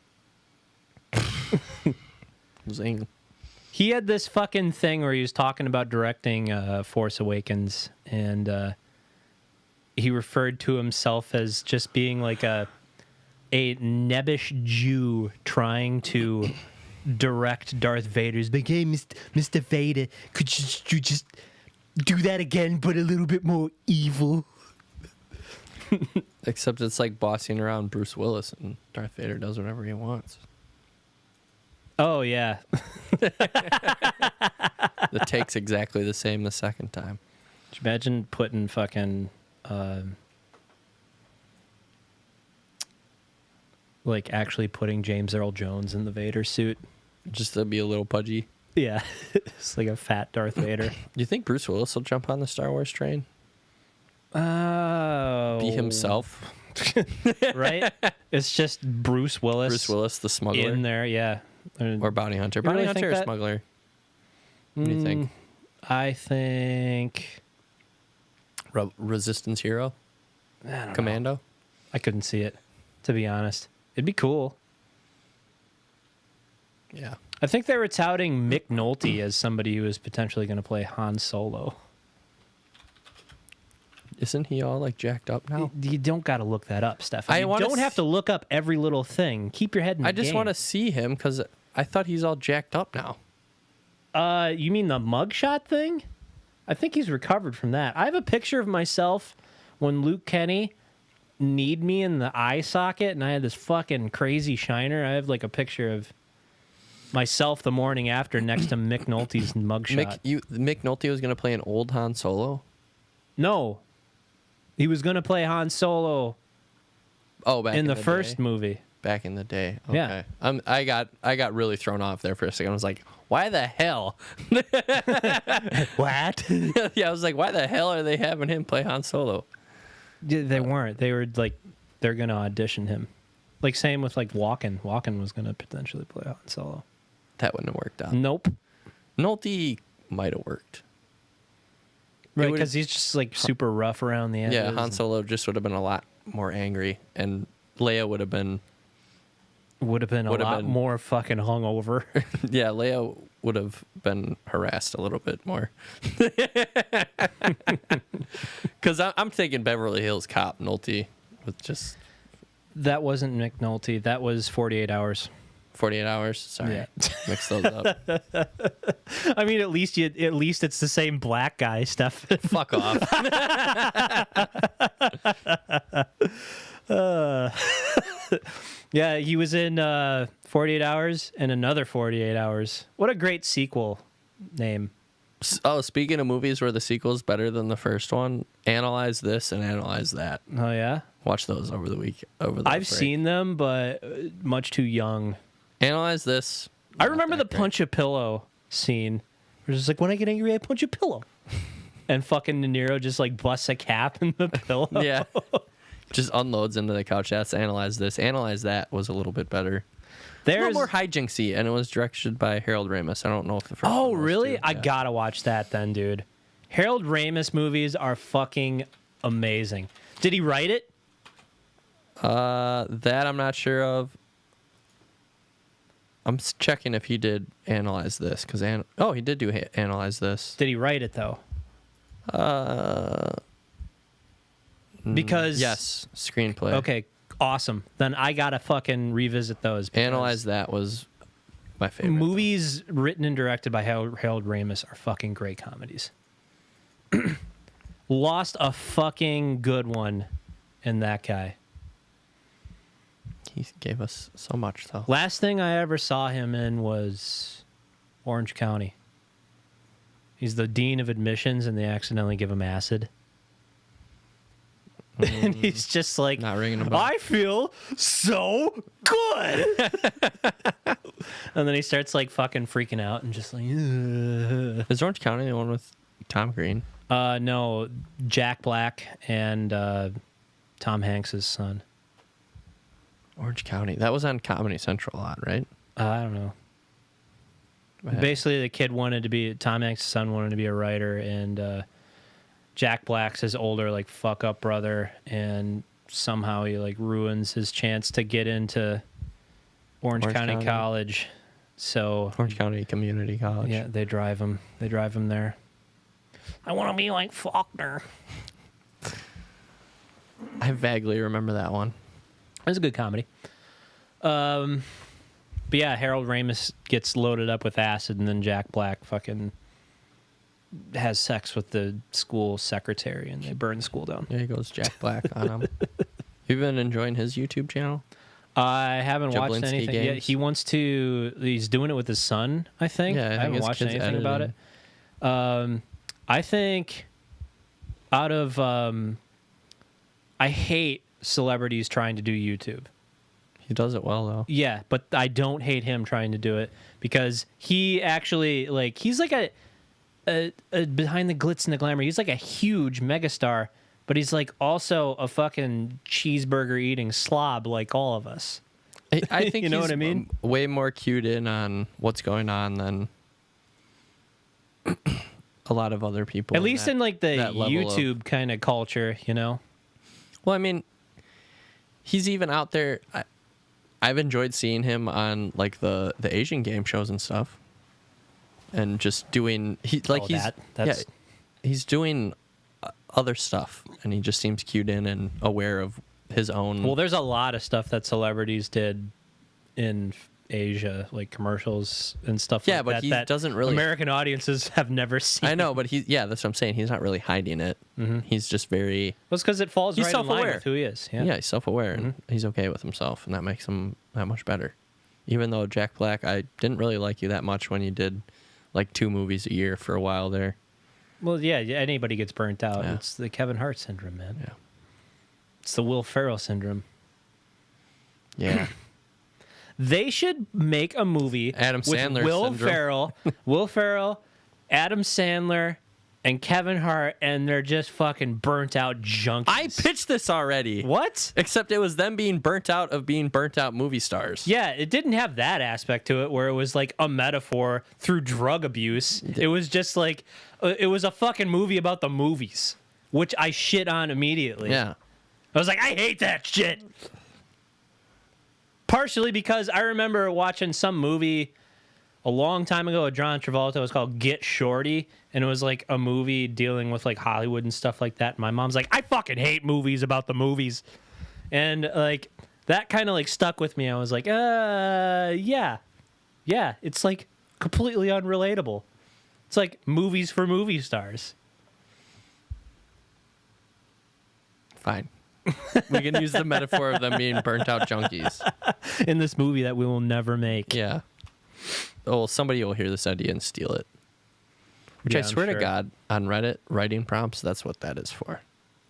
Zing. He had this fucking thing where he was talking about directing Force Awakens, and he referred to himself as just being like a nebbish Jew trying to direct Darth Vader. He's like, hey, Mr. Vader, could you just do that again, but a little bit more evil? Except it's like bossing around Bruce Willis, and Darth Vader does whatever he wants. Oh, yeah. The take's exactly the same the second time. Could you imagine putting fucking, like, actually putting James Earl Jones in the Vader suit? Just to be a little pudgy. Yeah. It's like a fat Darth Vader. Do you think Bruce Willis will jump on the Star Wars train? Oh. Be himself. Right? It's just Bruce Willis. Bruce Willis, the smuggler. In there, yeah. Or bounty hunter. You Bounty really hunter think or that? smuggler? What do you think? I think... Resistance hero? I don't Commando? know. I couldn't see it, to be honest. It'd be cool. Yeah. I think they were touting Mick Nolte as somebody who is potentially going to play Han Solo. Isn't he all like jacked up now? You don't got to look that up, Stefan. You don't have to look up every little thing. Keep your head in the game. I just want to see him because I thought he's all jacked up now. You mean the mugshot thing? I think he's recovered from that. I have a picture of myself when Luke Kenny kneed me in the eye socket and I had this fucking crazy shiner. I have like a picture of myself the morning after next to Mick Nolte's mugshot. Mick Nolte was going to play an old Han Solo? No. He was going to play Han Solo back in the first movie. Back in the day. Okay. Yeah. I got really thrown off there for a second. I was like, why the hell? What? Yeah, I was like, why the hell are they having him play Han Solo? They weren't. They were like, they're going to audition him. Like, same with like Walken. Walken was going to potentially play Han Solo. That wouldn't have worked out. Nope. Nolte might have worked. Right, because he's just like super rough around the edges. Yeah, Han Solo just would have been a lot more angry, and Leia would have been Would have been a lot more fucking hungover. Yeah, Leia would have been harassed a little bit more. Because I'm thinking Beverly Hills Cop Nolte with just... That wasn't Nick Nolte. That was 48 Hours. 48 Hours? Sorry. Yeah. Mix those up. I mean, at least it's the same black guy, Stefan. Fuck off. Yeah, he was in 48 Hours and another 48 Hours. What a great sequel name. Oh, speaking of movies where the sequel's better than the first one, Analyze This and Analyze That. Oh, yeah? Watch those over the week. I've seen them, but much too young. Analyze This. I remember the punch a pillow scene. Where it's like, when I get angry, I punch a pillow. And fucking De Niro just like busts a cap in the pillow. Yeah. Just unloads into the couch. That's Analyze This. Analyze That was a little bit better. A little more hijinksy, and it was directed by Harold Ramis. I don't know if the first one was really? too. I Yeah. gotta watch that then, dude. Harold Ramis movies are fucking amazing. Did he write it? That I'm not sure of. I'm checking if he did Analyze This, because he did do Analyze This. Did he write it though? Because yes, screenplay. Okay, awesome. Then I gotta fucking revisit those. Analyze That was my favorite. Movies written and directed by Harold Ramis are fucking great comedies. Lost a fucking good one in that guy. He gave us so much, though. Last thing I ever saw him in was Orange County. He's the dean of admissions, and they accidentally give him acid. And he's just like, not ringing a bell. I feel so good. And then he starts like fucking freaking out and just like, ugh. Is Orange County the one with Tom Green? No, Jack Black and Tom Hanks' son. Orange County. That was on Comedy Central a lot, right? I don't know. Basically, the kid Tom Hanks' son wanted to be a writer, and Jack Black's his older like fuck up brother, and somehow he like ruins his chance to get into Orange County College. So Orange County Community College. Yeah, they drive him there. I want to be like Faulkner. I vaguely remember that one. It was a good comedy. But yeah, Harold Ramis gets loaded up with acid, and then Jack Black fucking has sex with the school secretary, and they burn the school down. There goes Jack Black on him. You've been enjoying his YouTube channel? I haven't watched Jablinski anything yet. Games? He's doing it with his son, I think. Yeah, I haven't watched anything about it. I think out of... I hate celebrities trying to do YouTube. He does it well, though. Yeah, but I don't hate him trying to do it because he actually, like, he's like a behind the glitz and the glamour. He's like a huge megastar, but he's like also a fucking cheeseburger eating slob like all of us. I think you know he's what I mean? Way more cued in on what's going on than a lot of other people. At least in like the YouTube kind of culture, you know? Well, I mean, he's even out there. I've enjoyed seeing him on like the Asian game shows and stuff, and just doing he's doing other stuff, and he just seems cued in and aware of his own. Well, there's a lot of stuff that celebrities did in Asia, like commercials and stuff. Yeah, like but that, he that doesn't really. American audiences have never seen. I know, but that's what I'm saying. He's not really hiding it. Mm-hmm. He's just very. Well, it's because it falls he's right in line with who he is. Yeah, he's self-aware and he's okay with himself, and that makes him that much better. Even though Jack Black, I didn't really like you that much when you did like 2 movies a year for a while there. Well, yeah, anybody gets burnt out. Yeah. It's the Kevin Hart syndrome, man. Yeah. It's the Will Ferrell syndrome. Yeah. They should make a movie Adam Sandler with Will syndrome. Ferrell, Adam Sandler, and Kevin Hart, and they're just fucking burnt out junkies. I pitched this already. What? Except it was them being burnt out of being burnt out movie stars. Yeah, it didn't have that aspect to it where it was like a metaphor through drug abuse. It was just like, it was a fucking movie about the movies, which I shit on immediately. Yeah. I was like, I hate that shit. Partially because I remember watching some movie a long time ago with John Travolta. It was called Get Shorty, and it was like a movie dealing with like Hollywood and stuff like that. And my mom's like, I fucking hate movies about the movies. And like that kind of like stuck with me. I was like, yeah. It's like completely unrelatable. It's like movies for movie stars. Fine. We can use the metaphor of them being burnt out junkies in this movie that we will never make. Yeah. Oh, somebody will hear this idea and steal it. Which I swear to God, on Reddit, writing prompts, that's what that is for.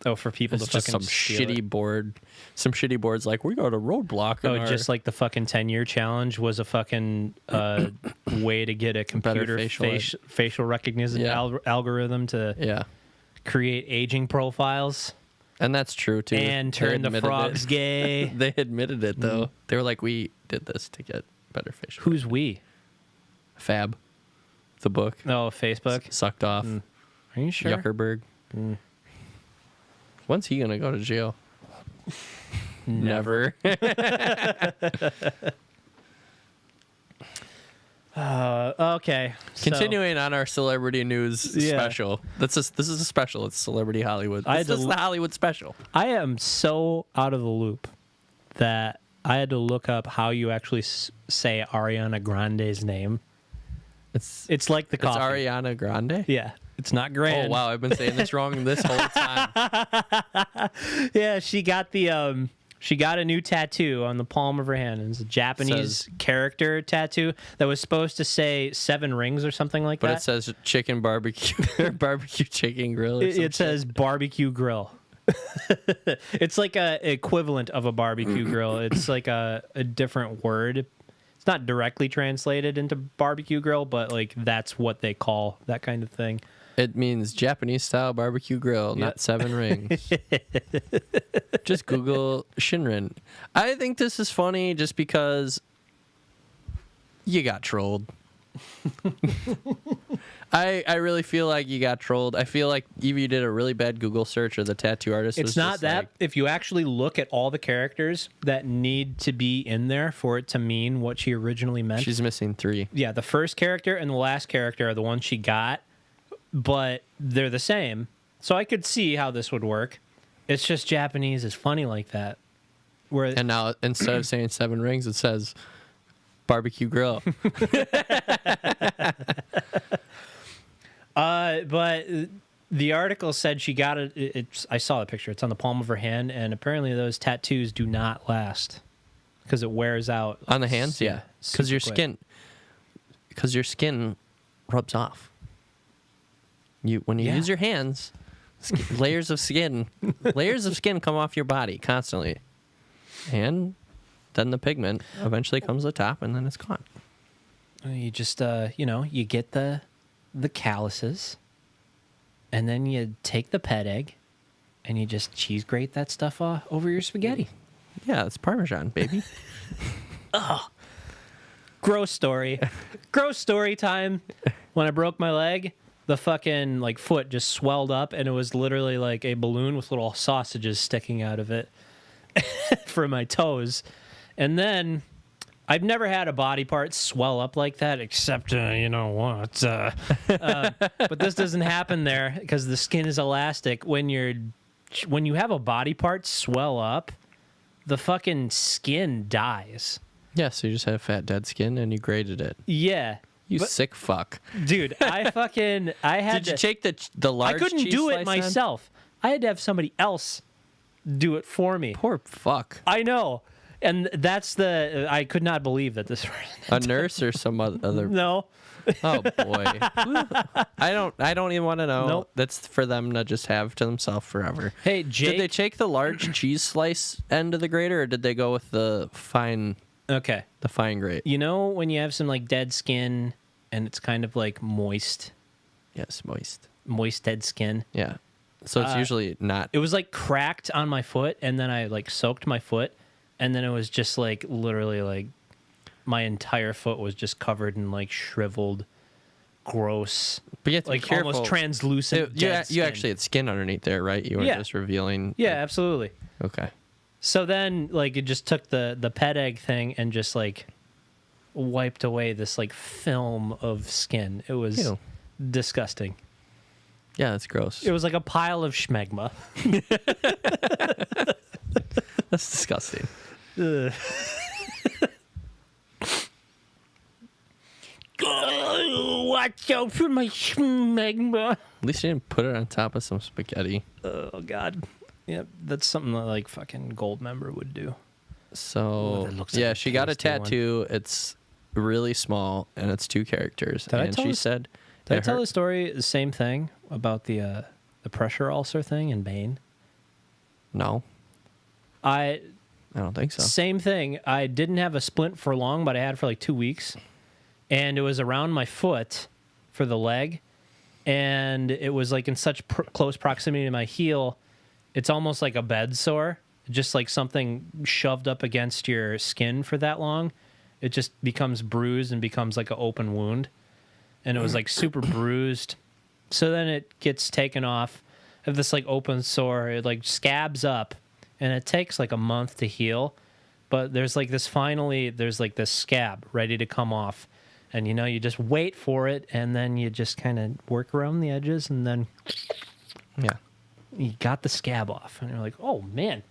Oh, for people it's to just fucking some shitty board. Some shitty boards like, we got a roadblock. Just like the fucking 10-year challenge was a fucking way to get a computer facial recognition algorithm to create aging profiles. And that's true, too. And turn the frogs gay. They admitted it, though. They were like, we did this to get better facial. Who's we? Fab. The book. Oh, Facebook? Sucked off. Are you sure? Zuckerberg. When's he going to go to jail? Never. Okay. Continuing on our celebrity news special. This is a special. It's Celebrity Hollywood. This is the Hollywood special. I am so out of the loop that I had to look up how you actually say Ariana Grande's name. It's like the coffee. It's Ariana Grande? Yeah. It's not Grand. Oh, wow. I've been saying this wrong this whole time. Yeah, she got a new tattoo on the palm of her hand. It's a Japanese character tattoo that was supposed to say 7 rings or something like that. But it says chicken barbecue or barbecue chicken grill. It says barbecue grill. It's like a equivalent of a barbecue grill. It's like a different word. It's not directly translated into barbecue grill, but like that's what they call that kind of thing. It means Japanese style barbecue grill, not 7 rings. Just Google Shinrin. I think this is funny just because you got trolled. I really feel like you got trolled. I feel like either you did a really bad Google search or the tattoo artist was It's not just that. like, If you actually look at all the characters that need to be in there for it to mean what she originally meant. she's missing 3. Yeah, the first character and the last character are the ones she got, but they're the same. So I could see how this would work. It's just Japanese is funny like that. And now instead of saying 7 rings, it says barbecue grill. But the article said she got it. I saw the picture. It's on the palm of her hand, and apparently those tattoos do not last because it wears out On the hands, yeah. Because your skin rubs off. When you use your hands, layers of skin come off your body constantly, and then the pigment eventually comes to the top, and then it's gone. You just you get the calluses, and then you take the pet egg, and you just cheese grate that stuff over your spaghetti. Yeah, it's Parmesan, baby. Oh, gross story. Gross story time. When I broke my leg, the fucking like foot just swelled up, and it was literally like a balloon with little sausages sticking out of it for my toes. And then I've never had a body part swell up like that, except you know what? But this doesn't happen there because the skin is elastic. When you have a body part swell up, the fucking skin dies. Yeah, so you just had fat dead skin and you graded it. Yeah. You sick fuck. Dude, I had Did you take the large I couldn't cheese do it slice myself. I had to have somebody else do it for me. Poor fuck. I know. And that's I could not believe that this A nurse or some other No. Oh boy. I don't even want to know. Nope. That's for them to just have to themselves forever. Hey, Jake. Did they take the large cheese slice end of the grater, or did they go with the fine grate? You know when you have some like dead skin and it's kind of like moist? Yes, moist. Moist dead skin. Yeah. So it's usually not. It was like cracked on my foot, and then I like soaked my foot, and then it was just like literally like my entire foot was just covered in like shriveled, gross, but you have to like be careful. almost translucent. You actually had skin underneath there, right? You weren't just revealing. Yeah, absolutely. Okay. So then, like, it just took the pet egg thing and just, like, wiped away this, like, film of skin. It was Ew. disgusting. Yeah, that's gross. It was like a pile of schmegma. That's disgusting. Ugh. Watch out for my schmegma. At least you didn't put it on top of some spaghetti. Oh, God. Yep, that's something that, like, fucking Gold member would do. So, that looks like yeah, a she got a tasty one. tattoo. It's really small, and it's 2 characters. Did I and tell she this- said... Did I it tell hurt- the story, the same thing, about the pressure ulcer thing in Bane? No, I don't think so. Same thing. I didn't have a splint for long, but I had it for like 2 weeks. And it was around my foot for the leg. And it was like in such close proximity to my heel. It's almost like a bed sore. Just like something shoved up against your skin for that long. It just becomes bruised and becomes like an open wound. And it was like super bruised. So then it gets taken off. I have this like open sore. It like scabs up. And it takes like a month to heal. But there's like this this scab ready to come off. And you know, you just wait for it. And then you just kind of work around the edges. And then Yeah. you got the scab off. And you're like, oh man,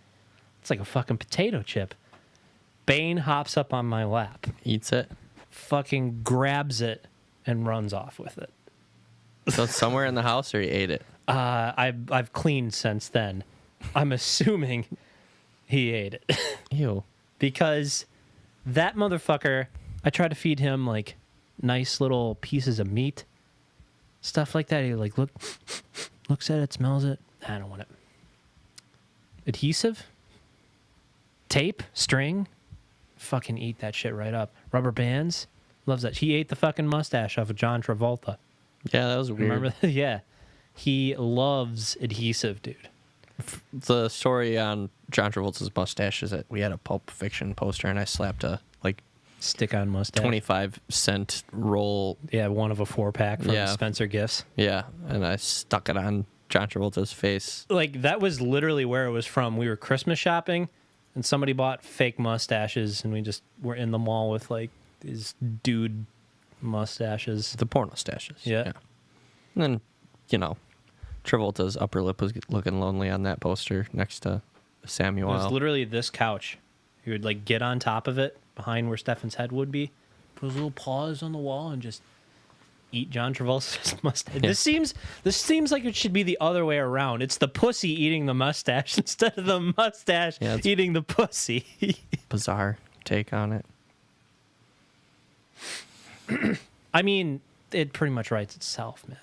it's like a fucking potato chip. Bane hops up on my lap. Eats it. Fucking grabs it. And runs off with it. So it's somewhere in the house, or he ate it? I've cleaned since then. I'm assuming he ate it. Ew. Because that motherfucker, I try to feed him like nice little pieces of meat, stuff like that. He like looks at it, smells it. I don't want it. Adhesive, tape, string, fucking eat that shit right up. Rubber bands, loves that. He ate the fucking mustache off of John Travolta. Yeah, that was weird. Remember that? Yeah, he loves adhesive, dude. The story on John Travolta's mustache is that we had a Pulp Fiction poster, and I slapped a like Stick-on mustache. 25-cent roll. Yeah, one of a 4-pack from Yeah. Spencer Gifts. Yeah, and I stuck it on John Travolta's face. Like, that was literally where it was from. We were Christmas shopping, and somebody bought fake mustaches, and we just were in the mall with, like, these dude mustaches. The porno stashes. Yeah. And then, you know, Travolta's upper lip was looking lonely on that poster next to It Samuel. was literally this couch. He would, like, get on top of it, behind where Stefan's head would be, put his little paws on the wall, and just eat John Travolta's mustache. Yeah. This seems like it should be the other way around. It's the pussy eating the mustache instead of the mustache eating the pussy. Bizarre take on it. I mean, it pretty much writes itself, man.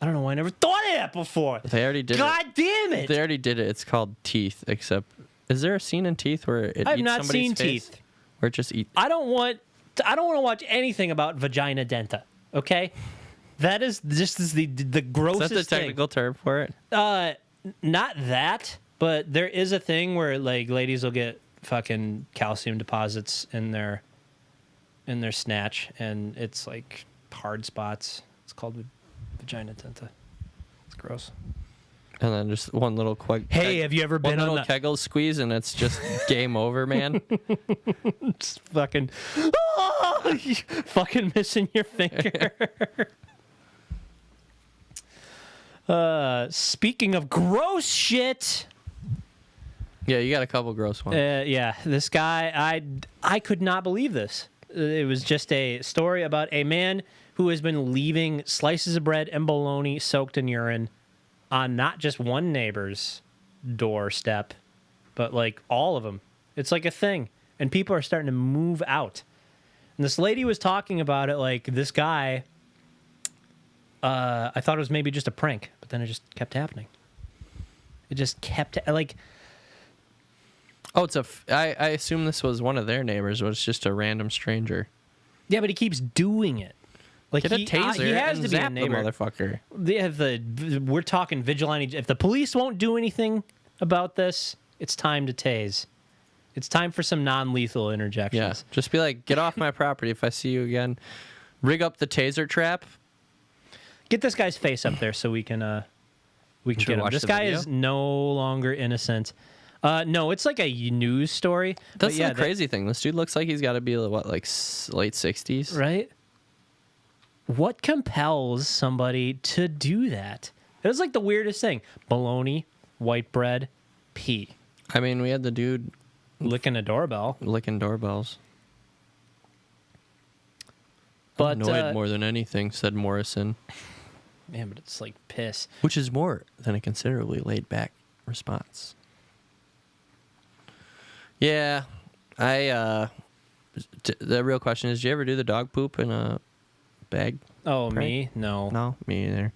I don't know why I never thought of that before. They already did God it. damn it! They already did it. It's called Teeth, except... Is there a scene in Teeth where it I've eats not somebody's seen face? Teeth. Where it just eat... I don't want to watch anything about vagina denta. Okay, that is just the grossest Is that the technical term for it? thing. Not that, but there is a thing where like ladies will get fucking calcium deposits in their snatch, and it's like hard spots. It's called vagina denta. It's gross. And then just one little Hey, have you ever one been on little the Kegel squeeze, and it's just game over, man. Just fucking, you fucking missing your finger. Speaking of gross shit, Yeah, you got a couple gross ones. yeah, this guy, I could not believe this. It was just a story about a man who has been leaving slices of bread and bologna soaked in urine on not just one neighbor's doorstep, but like all of them. It's like a thing, and people are starting to move out. And this lady was talking about it like this guy. I thought it was maybe just a prank, but then it just kept happening. It just kept like. Oh, I assume this was one of their neighbors, but it's just a random stranger. Yeah, but he keeps doing it. Like Get a taser he has and to be a zap the neighbor. motherfucker. They have we're talking vigilante. If the police won't do anything about this, it's time to tase. It's time for some non-lethal interjections. Yeah, just be like, get off my property if I see you again. Rig up the taser trap. Get this guy's face up there so we can Should get him. watch This the guy video? is no longer innocent. No, it's like a news story. That's the crazy thing. This dude looks like he's got to be what, like late 60s, right? What compels somebody to do that? It was like the weirdest thing. Bologna, white bread, pee. I mean, we had the dude licking a doorbell. Licking doorbells. But annoyed more than anything, said Morrison. Man, but it's like piss. Which is more than a considerably laid back response. Yeah. The real question is, did you ever do the dog poop in a bag? Oh, prank? me? No. No, me either.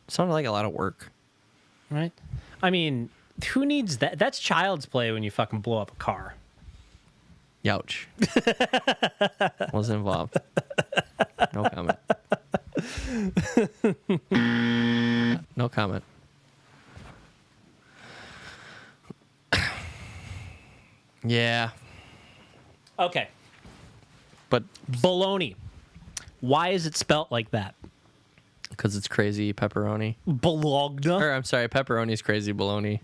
Sounded like a lot of work. Right? I mean, who needs that? That's child's play when you fucking blow up a car. Youch. Wasn't involved. No comment. No comment. Yeah. Okay. But Bologna. Why is it spelt like that? because it's crazy pepperoni. Bologna? Or I'm sorry, pepperoni's crazy bologna.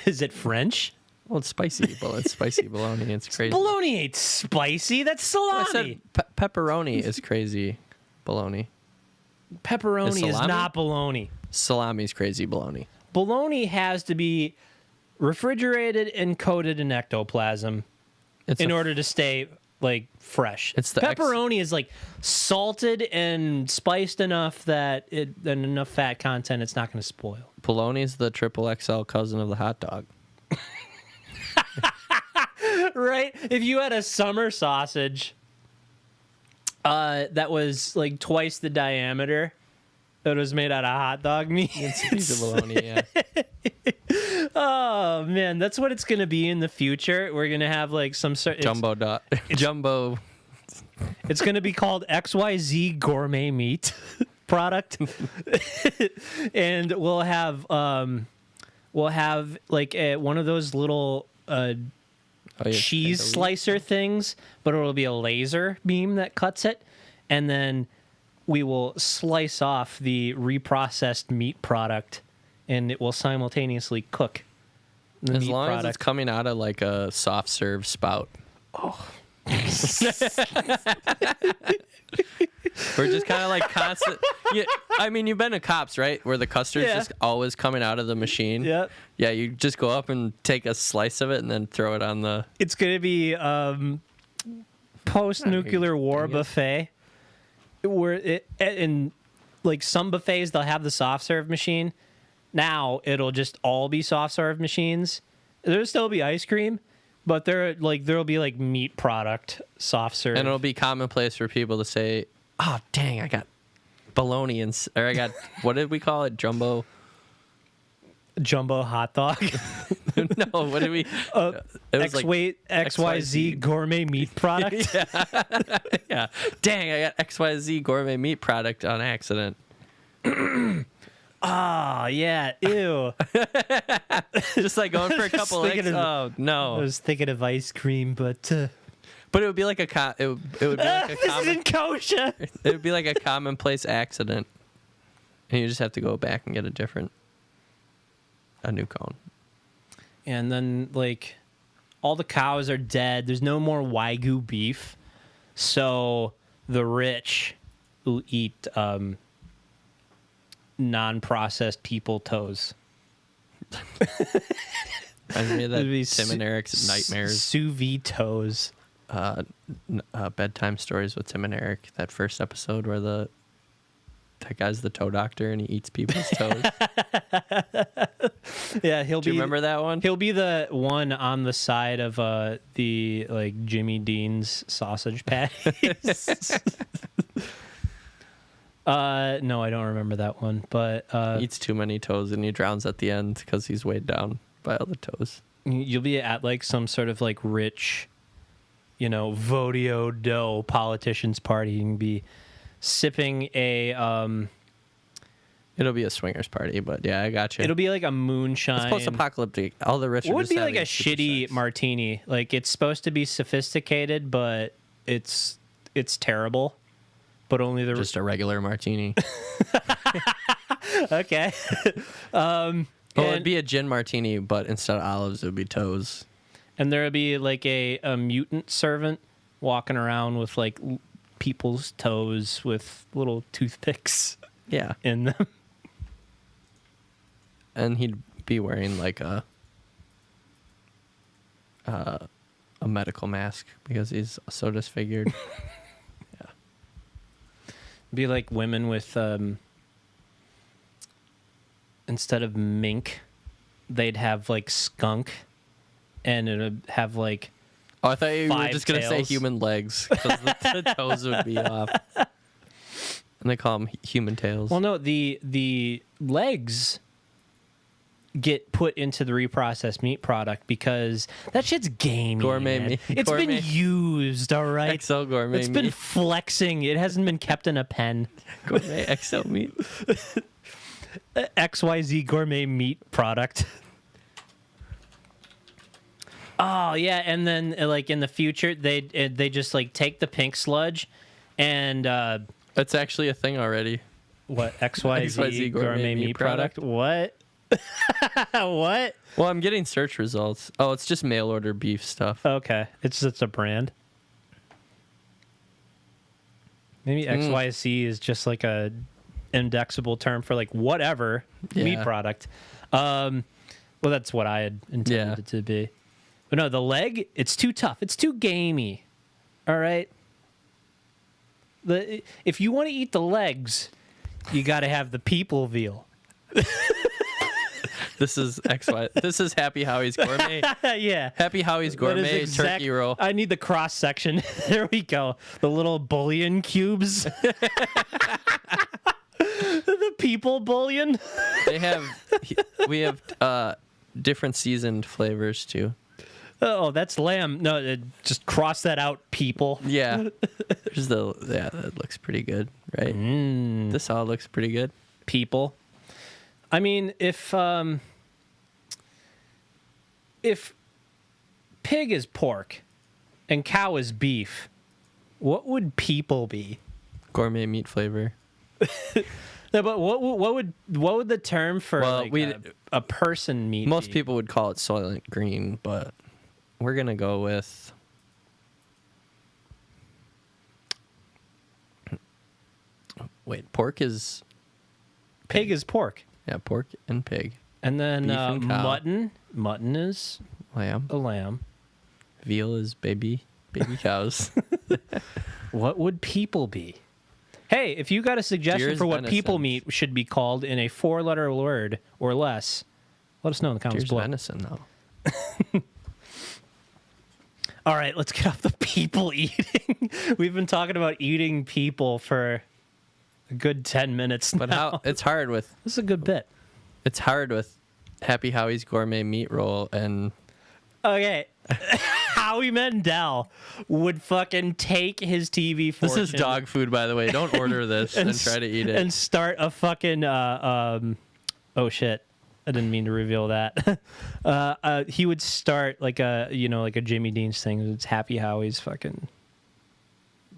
Is it French? Well, it's spicy. Well, it's spicy bologna. It's crazy. Bologna ain't spicy. That's salami. I said pepperoni is crazy bologna. Pepperoni is salami? not bologna. Salami's crazy bologna. Bologna has to be refrigerated and coated in ectoplasm in order to stay like fresh. It's the pepperoni is like salted and spiced enough that and enough fat content it's not going to spoil. Bologna's the triple XL cousin of the hot dog. Right? If you had a summer sausage that was like twice the diameter that was made out of hot dog meat. It's a piece of bologna, yeah. Oh man, that's what it's gonna be in the future. We're gonna have like some sort jumbo. It's gonna be called XYZ gourmet meat product, and we'll have like one of those little cheese slicer things, but it'll be a laser beam that cuts it, and then we will slice off the reprocessed meat product, and it will simultaneously cook the as meat long product. as it's coming out of like a soft serve spout. Oh. We're just kind of like constant. Yeah, I mean, you've been to Cops, right? Where the custard's just always coming out of the machine. Yep. Yeah, you just go up and take a slice of it and then throw it on the. It's gonna be post-nuclear war buffet, where in like some buffets they'll have the soft serve machine. Now it'll just all be soft serve machines. There'll still be ice cream, but there'll be like meat product soft serve, and it'll be commonplace for people to say, "Oh, dang, I got bologna or I got what did we call it? Jumbo hot dog." No, what did we? It was XYZ gourmet meat product. Yeah. Dang, I got XYZ gourmet meat product on accident. Oh, yeah. Ew. Just like going for a couple eggs. Oh, no. I was thinking of ice cream, but it would be like it would be like a this isn't kosher. It would be like a commonplace accident. And you just have to go back and get a new cone. And then, like, all the cows are dead. There's no more Wagyu beef. So the rich who eat non-processed people toes. Reminds me of that Tim and Eric's nightmares. Sous vide toes. Bedtime stories with Tim and Eric. That first episode where that guy's the toe doctor and he eats people's toes. Yeah, Do you remember that one? He'll be the one on the side of the like Jimmy Dean's sausage patties. No, I don't remember that one, but he eats too many toes and he drowns at the end because he's weighed down by all the toes. You'll be at like some sort of like rich, Vodio dough politician's party. You can be sipping a It'll be a swingers party, but yeah, I got you. It'll be like a moonshine. It's post-apocalyptic. All the rich. It would be like a shitty martini. Like it's supposed to be sophisticated, but it's terrible. But only just a regular martini. Okay. Oh, it'd be a gin martini, but instead of olives, it would be toes. And there would be like a mutant servant walking around with like people's toes with little toothpicks in them. And he'd be wearing like a medical mask because he's so disfigured. Be like women with instead of mink, they'd have like skunk, and it would have like. Oh, I thought you were just gonna say tails. human legs because the toes would be off. And they call them human tails. Well, no, the legs get put into the reprocessed meat product because that shit's gamey. Gourmet man. meat. It's Gourmet. been used, all right? XL gourmet It's meat. been flexing. It hasn't been kept in a pen. Gourmet XL meat. XYZ gourmet meat product. Oh yeah, and then like in the future, they just like take the pink sludge, and That's actually a thing already. what XYZ gourmet meat product? What? What? Well, I'm getting search results. Oh, it's just mail order beef stuff. Okay, it's a brand. Maybe XYZ is just like a indexable term for like whatever meat product. Well, that's what I had intended it to be. But no, the leg, it's too tough. It's too gamey. All right. If you want to eat the legs, you got to have the people veal. This is XY. This is Happy Howie's gourmet. Yeah. Happy Howie's That is gourmet turkey roll. I need the cross section. There we go. The little bullion cubes. The people bullion. We have different seasoned flavors too. Oh, that's lamb. No, just cross that out, people. Yeah. That looks pretty good, right? This all looks pretty good. People. I mean, if pig is pork and cow is beef, what would people be? Gourmet meat flavor. No, but what would the term for a person meat Most be? people would call it Soylent Green, but we're gonna go with pork is Pig is pork. yeah, pork and pig. And then Beef and cow. mutton is Lamb. a lamb. Veal is baby cows. What would people be? Hey, if you got a suggestion Deer's for what venison. people meat should be called in a 4-letter word or less, let us know in the comments Deer's below. venison though. All right, let's get off the people eating. We've been talking about eating people for a good 10 minutes But now. it's hard with This is a good bit. Happy Howie's gourmet meat roll and Okay. Howie Mandel would fucking take his TV fortune. this is dog food, by the way. Don't order this and try to eat it. And start a fucking oh shit. I didn't mean to reveal that. He would start like a Jimmy Dean's thing. It's Happy Howie's fucking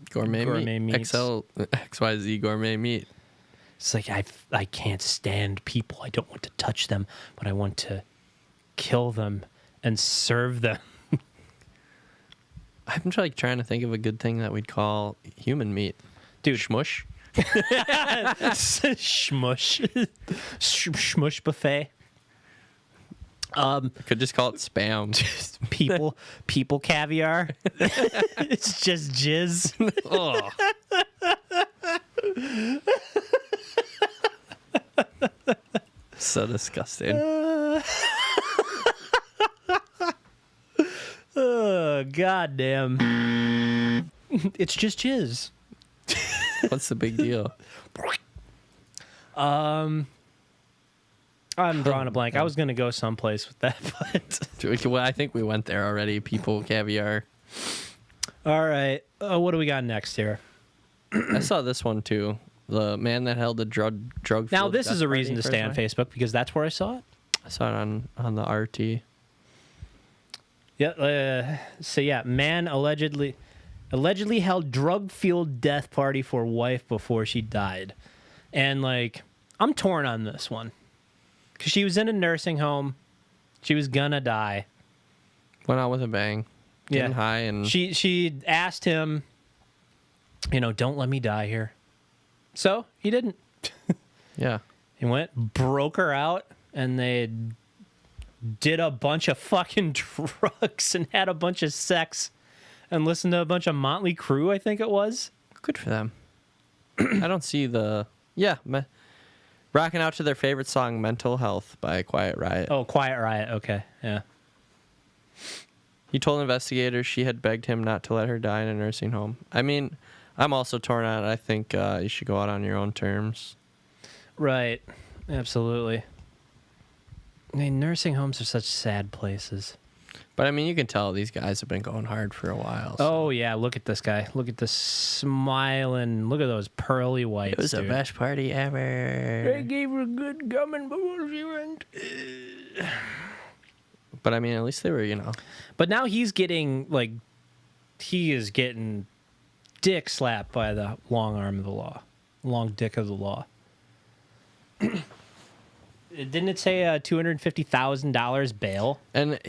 gourmet meat. meats. XYZ gourmet meat. It's like I can't stand people. I don't want to touch them, but I want to kill them and serve them. I'm like trying to think of a good thing that we'd call human meat. Dude. Schmush. Shmush. Shmush buffet. Could just call it spam. People caviar. It's just jizz. Oh. So disgusting. Oh, goddamn. It's just jizz. What's the big deal? I'm drawing a blank. I was going to go someplace with that, but... Well, I think we went there already. People caviar. All right. What do we got next here? I saw this one too. The man that held the drug. Now, this is a reason to stay on Facebook because that's where I saw it. I saw it on the RT. Yeah. So yeah, man allegedly held drug-fueled death party for wife before she died, and like I'm torn on this one. because she was in a nursing home. She was gonna die. Went out with a bang. Getting high and she asked him, don't let me die here. So he didn't. Yeah. He went, broke her out, and they did a bunch of fucking drugs and had a bunch of sex and listened to a bunch of Motley Crue, I think it was. Good for them. I don't see rocking out to their favorite song, Mental Health by Quiet Riot. Oh, Quiet Riot. Okay, yeah. He told investigators she had begged him not to let her die in a nursing home. I mean, I'm also torn on it. I think you should go out on your own terms. Right. Absolutely. I mean, nursing homes are such sad places. But, I mean, you can tell these guys have been going hard for a while. So. Oh, yeah. Look at this guy. Look at this smiling. Look at those pearly whites. It was the best party ever. I gave her a good gumming before she went. But, I mean, at least they were, But now he is getting dick slapped by the long arm of the law. Long dick of the law. Didn't it say $250,000 bail? And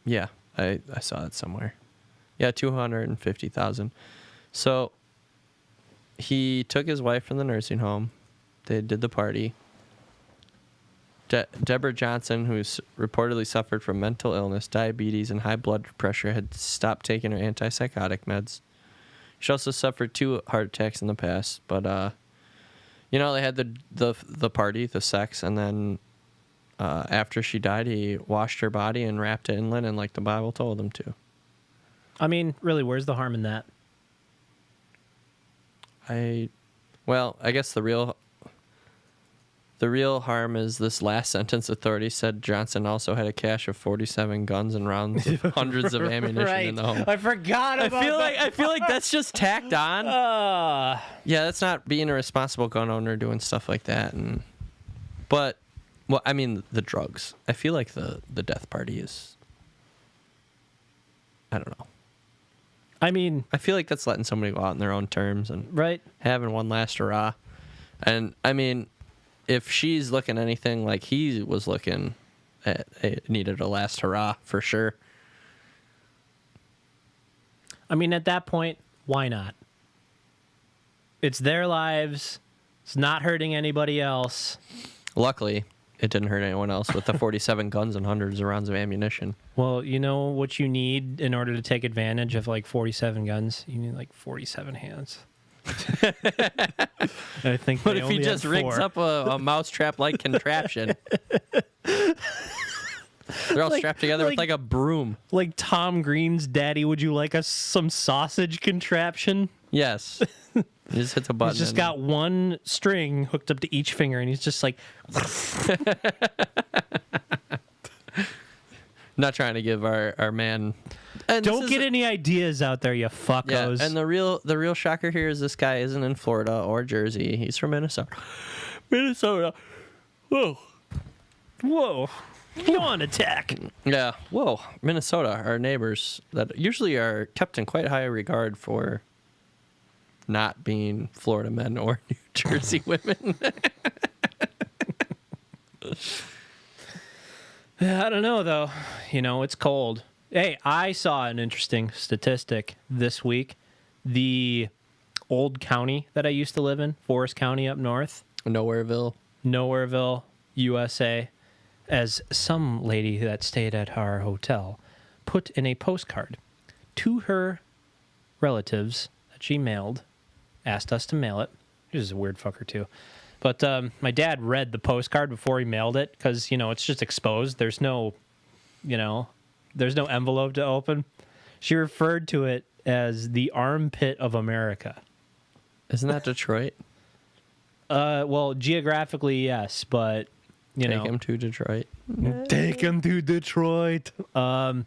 yeah, I saw it somewhere. Yeah, $250,000. So he took his wife from the nursing home. They did the party. Deborah Johnson, who's reportedly suffered from mental illness, diabetes, and high blood pressure, had stopped taking her antipsychotic meds. She also suffered 2 heart attacks in the past, but they had the party, the sex, and then after she died, he washed her body and wrapped it in linen like the Bible told him to. I mean, really, where's the harm in that? I guess the real harm is this last sentence. Authorities said Johnson also had a cache of 47 guns and rounds of hundreds of ammunition in the home. I forgot about that. I feel like that's just tacked on. Yeah, that's not being a responsible gun owner doing stuff like that. But I mean, the drugs. I feel like the death party is, I don't know. I mean, I feel like that's letting somebody go out on their own terms and having one last hurrah. And I mean, if she's looking anything like he was looking, it needed a last hurrah for sure. I mean, at that point, why not? It's their lives. It's not hurting anybody else. Luckily, it didn't hurt anyone else with the 47 guns and hundreds of rounds of ammunition. Well, you know what you need in order to take advantage of 47 guns? You need 47 hands. I think. What if he just rigs up a mousetrap-like contraption? They're all strapped together with a broom. Like Tom Green's Daddy, would you like some sausage contraption? Yes. He just hits a button. He's just got one string hooked up to each finger, and he's just like... Not trying to give our man... Don't get any ideas out there, you fuckos. Yeah, and the real shocker here is this guy isn't in Florida or Jersey. He's from Minnesota. Minnesota. Whoa. Whoa. Go on, attack. Yeah. Whoa. Minnesota, our neighbors that usually are kept in quite high regard for not being Florida men or New Jersey women. I don't know, though. It's cold. Hey, I saw an interesting statistic this week. The old county that I used to live in, Forest County up north. Nowhereville, USA. As some lady that stayed at our hotel put in a postcard to her relatives that she mailed, asked us to mail it. This is a weird fucker, too. But my dad read the postcard before he mailed it because, it's just exposed. There's no envelope to open. She referred to it as the armpit of America. Isn't that Detroit? Well, geographically, yes, but, Take him to Detroit. Take him to Detroit. But,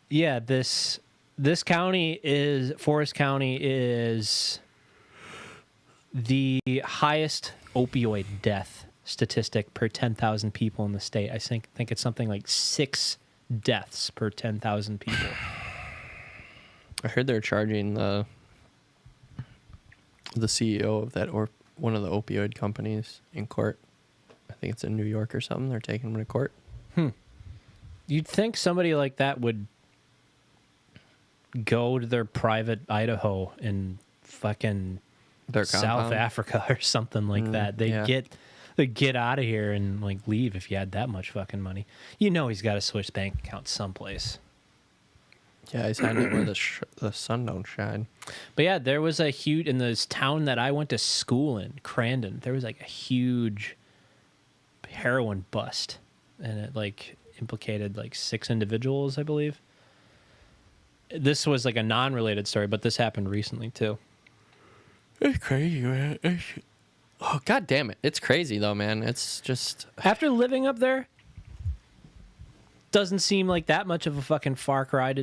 yeah, this county Forest County is the highest opioid death statistic per 10,000 people in the state. I think it's something like 6 deaths per 10,000 people. I heard they're charging the the CEO of that or one of the opioid companies in court. I think it's in New York or something. They're taking him to court. You'd think somebody like that would go to their private Idaho in fucking Their South compound. Africa or something like that. They'd get out of here and like leave if you had that much fucking money. You know he's got to switch bank accounts someplace. Yeah, he's hiding where the sun don't shine. But yeah, there was a huge in this town that I went to school in, Crandon. There was like a huge heroin bust, and it like implicated like 6 individuals, I believe. This was like a non-related story, but this happened recently too. It's crazy, man. Oh, God damn it. It's crazy, though, man. It's just... After living up there, doesn't seem like that much of a fucking far cry.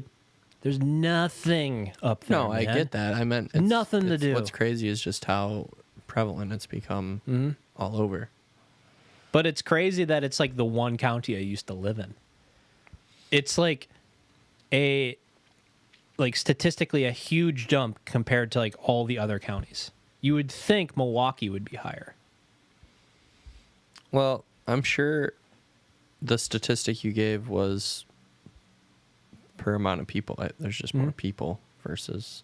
There's nothing up there, No, I man. get that. I meant... Nothing to do. What's crazy is just how prevalent it's become all over. But it's crazy that it's like the one county I used to live in. It's like statistically a huge jump compared to like all the other counties. You would think Milwaukee would be higher. Well, I'm sure the statistic you gave was per amount of people. There's just more people versus...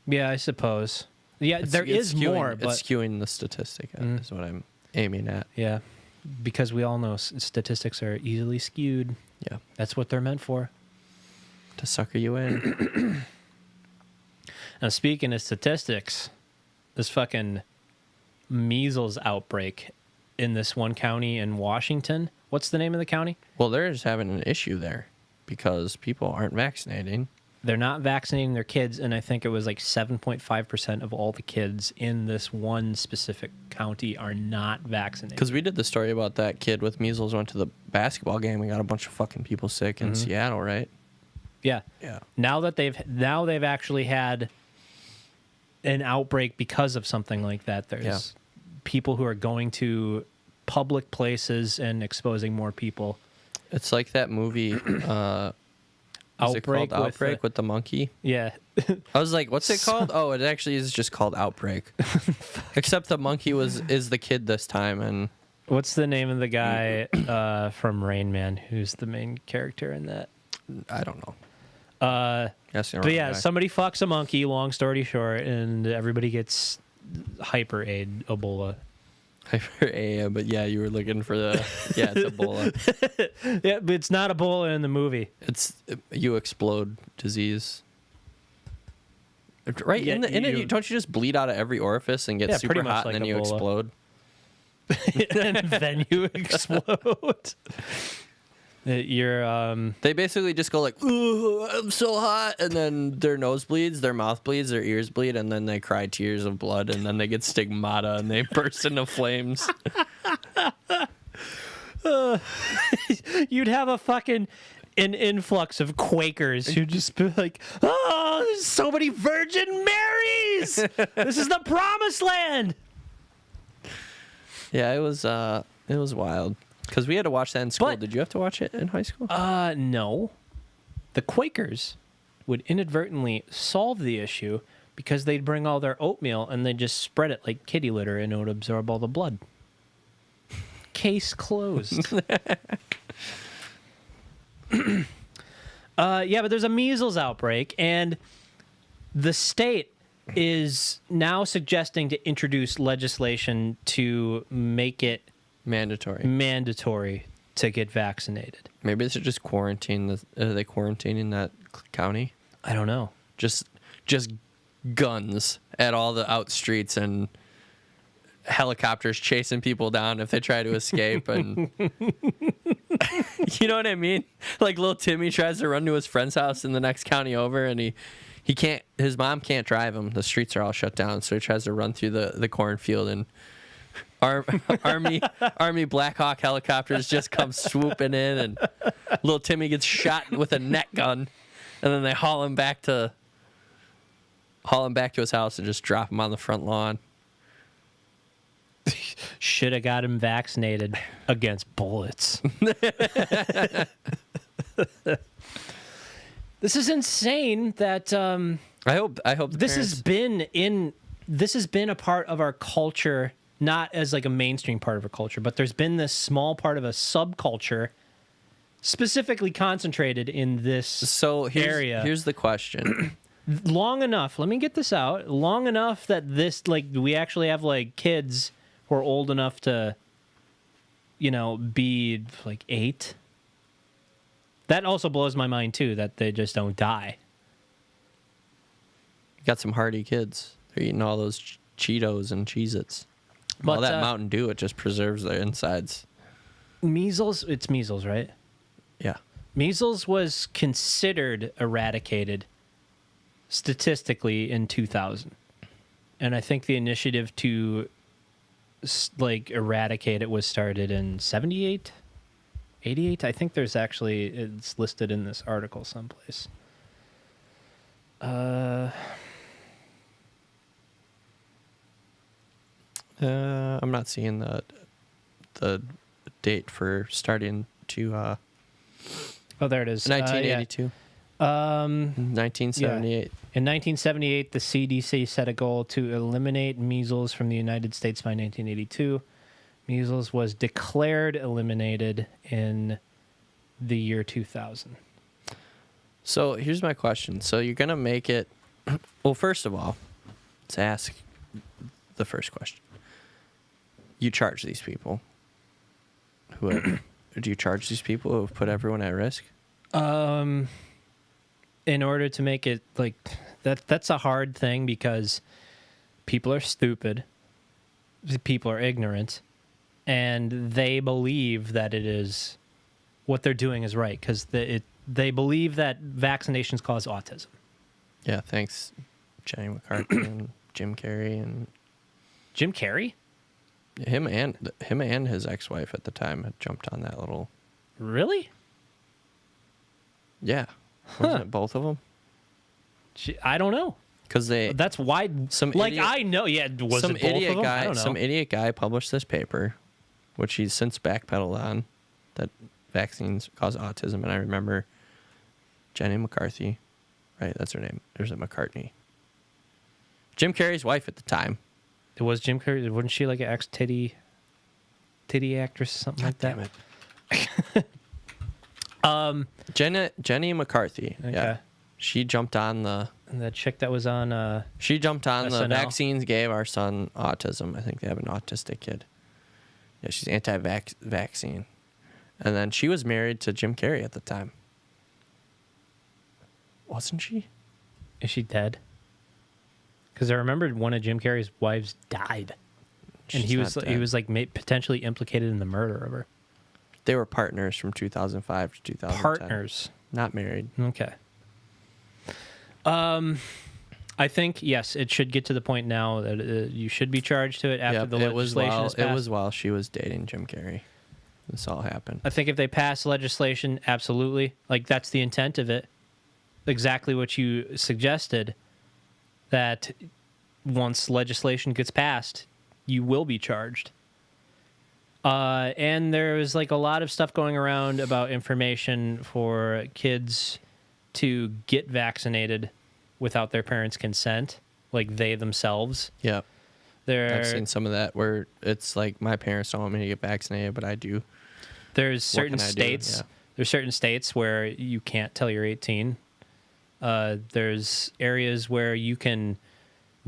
Yeah, I suppose. Yeah, there is more, but... It's skewing the statistic is what I'm aiming at. Yeah, because we all know statistics are easily skewed. Yeah. That's what they're meant for. To sucker you in. Now, speaking of statistics, this fucking measles outbreak in this one county in Washington. What's the name of the county? Well, they're just having an issue there because people aren't vaccinating. They're not vaccinating their kids, and I think it was like 7.5% of all the kids in this one specific county are not vaccinated. Because we did the story about that kid with measles went to the basketball game and got a bunch of fucking people sick in Seattle, right? Yeah. Yeah. Now they've actually had an outbreak because of something like that. There's people who are going to public places and exposing more people. It's like that movie Outbreak with the monkey. Yeah. I was like, what's it called? Oh, it actually is just called Outbreak. Except the monkey is the kid this time. And What's the name of the guy from Rain Man who's the main character in that? I don't know. But yeah, somebody fucks a monkey, long story short, and everybody gets hyper aid Ebola. But yeah, you were looking for the it's Ebola. Yeah, but it's not Ebola in the movie. It's you explode disease. Right? Yeah, don't you just bleed out of every orifice and get super hot and then you explode? And then you explode. They basically just go like, "Ooh, I'm so hot," and then their nose bleeds, their mouth bleeds, their ears bleed, and then they cry tears of blood, and then they get stigmata and they burst into flames. You'd have an influx of Quakers who'd just be like, "Oh, there's so many Virgin Marys! This is the promised land." Yeah, it was wild. Because we had to watch that in school. But, did you have to watch it in high school? No. The Quakers would inadvertently solve the issue because they'd bring all their oatmeal and they'd just spread it like kitty litter and it would absorb all the blood. Case closed. Yeah, but there's a measles outbreak, and the state is now suggesting to introduce legislation to make it mandatory to get vaccinated. Maybe they should just quarantine. Are they quarantining that county? I don't know. Just guns at all the out streets and helicopters chasing people down if they try to escape. And you know what I mean? Like little Timmy tries to run to his friend's house in the next county over, and he can't. His mom can't drive him. The streets are all shut down, so he tries to run through the cornfield, and Army Black Hawk helicopters just come swooping in, and little Timmy gets shot with a net gun, and then they haul him back to his house and just drop him on the front lawn. Should have got him vaccinated against bullets. This is insane that I hope this has been in this has been a part of our culture, not as like a mainstream part of our culture, but there's been this small part of a subculture specifically concentrated in this area. Here's the question. Long enough, let me get this out, long enough that this, like, we actually have, like, kids who are old enough to, be, like, 8. That also blows my mind, too, that they just don't die. You got some hardy kids. They're eating all those Cheetos and Cheez-Its. All that Mountain Dew, it just preserves their insides. Measles, it's measles, right? Yeah. Measles was considered eradicated statistically in 2000. And I think the initiative to eradicate it was started in 78, 88. I think there's actually, it's listed in this article someplace. I'm not seeing the date for starting to oh, there it is. 1982. 1978. Yeah. In 1978, the CDC set a goal to eliminate measles from the United States by 1982. Measles was declared eliminated in the year 2000. So here's my question. So you're going to make it... Well, first of all, let's ask the first question. You charge these people. Do you charge these people who have put everyone at risk? In order to make it like that's a hard thing because people are stupid, people are ignorant, and they believe that it is what they're doing is right because they believe that vaccinations cause autism. Yeah, thanks, Jenny McCarthy and Jim Carrey and Jim Carrey. Him and his ex-wife at the time had jumped on that little. Really? Yeah. Wasn't it both of them? I don't know. Because that's why. I know. Yeah, was it both of them? I don't know. Some idiot guy published this paper, which he's since backpedaled on, that vaccines cause autism. And I remember Jenny McCarthy, right? That's her name. There's a McCartney. Jim Carrey's wife at the time. It was Jim Carrey. Wasn't she like an ex-titty actress or something like that? Damn it. Jenny McCarthy. Okay. Yeah. She jumped on the... And the chick that was on... she jumped on SNL. The vaccines gave our son autism. I think they have an autistic kid. Yeah, she's anti-vaccine. And then she was married to Jim Carrey at the time. Wasn't she? Is she dead? Because I remembered one of Jim Carrey's wives died. And he was like potentially implicated in the murder of her. They were partners from 2005 to 2010. Partners. Not married. Okay. I think, yes, it should get to the point now that you should be charged to it after the legislation is passed. It was while she was dating Jim Carrey. This all happened. I think if they pass legislation, absolutely. Like, that's the intent of it. Exactly what you suggested, that once legislation gets passed, you will be charged. And there's like a lot of stuff going around about information for kids to get vaccinated without their parents' consent, like they themselves. Yeah. I've seen some of that where it's like my parents don't want me to get vaccinated, but I do. There's certain states. Yeah. There's certain states where you can't till you're 18. There's areas where you can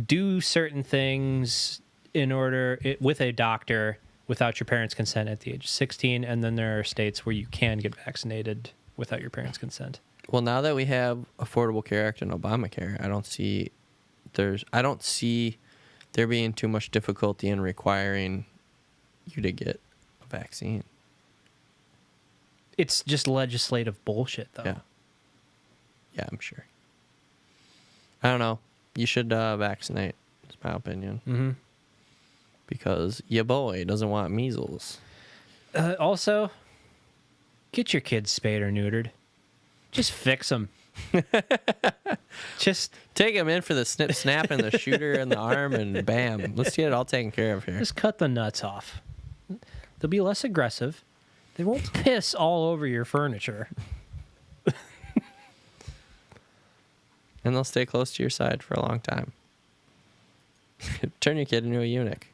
do certain things with a doctor without your parents' consent at the age of 16, and then there are states where you can get vaccinated without your parents' consent. Well, now that we have Affordable Care Act and Obamacare, I don't see there being too much difficulty in requiring you to get a vaccine. It's just legislative bullshit, though. Yeah. Yeah, I'm sure. I don't know. You should vaccinate. That's my opinion. Mm-hmm. Because your boy doesn't want measles. Also, get your kids spayed or neutered. Just fix them. Just take them in for the snip, snap, and the shooter in the arm, and bam. Let's get it all taken care of here. Just cut the nuts off. They'll be less aggressive. They won't piss all over your furniture. And they'll stay close to your side for a long time. Turn your kid into a eunuch.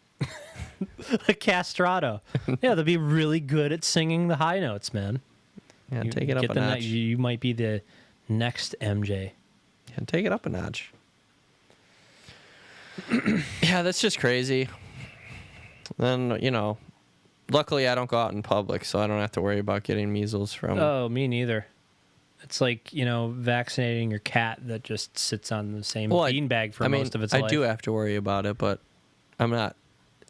A castrato. Yeah, they'll be really good at singing the high notes, man. Yeah, take it up a notch. You might be the next MJ. Yeah, take it up a notch. Yeah, that's just crazy. Then, luckily I don't go out in public, so I don't have to worry about getting measles from... Oh, me neither. It's like, vaccinating your cat that just sits on the same beanbag for most of its life. I do have to worry about it, but I'm not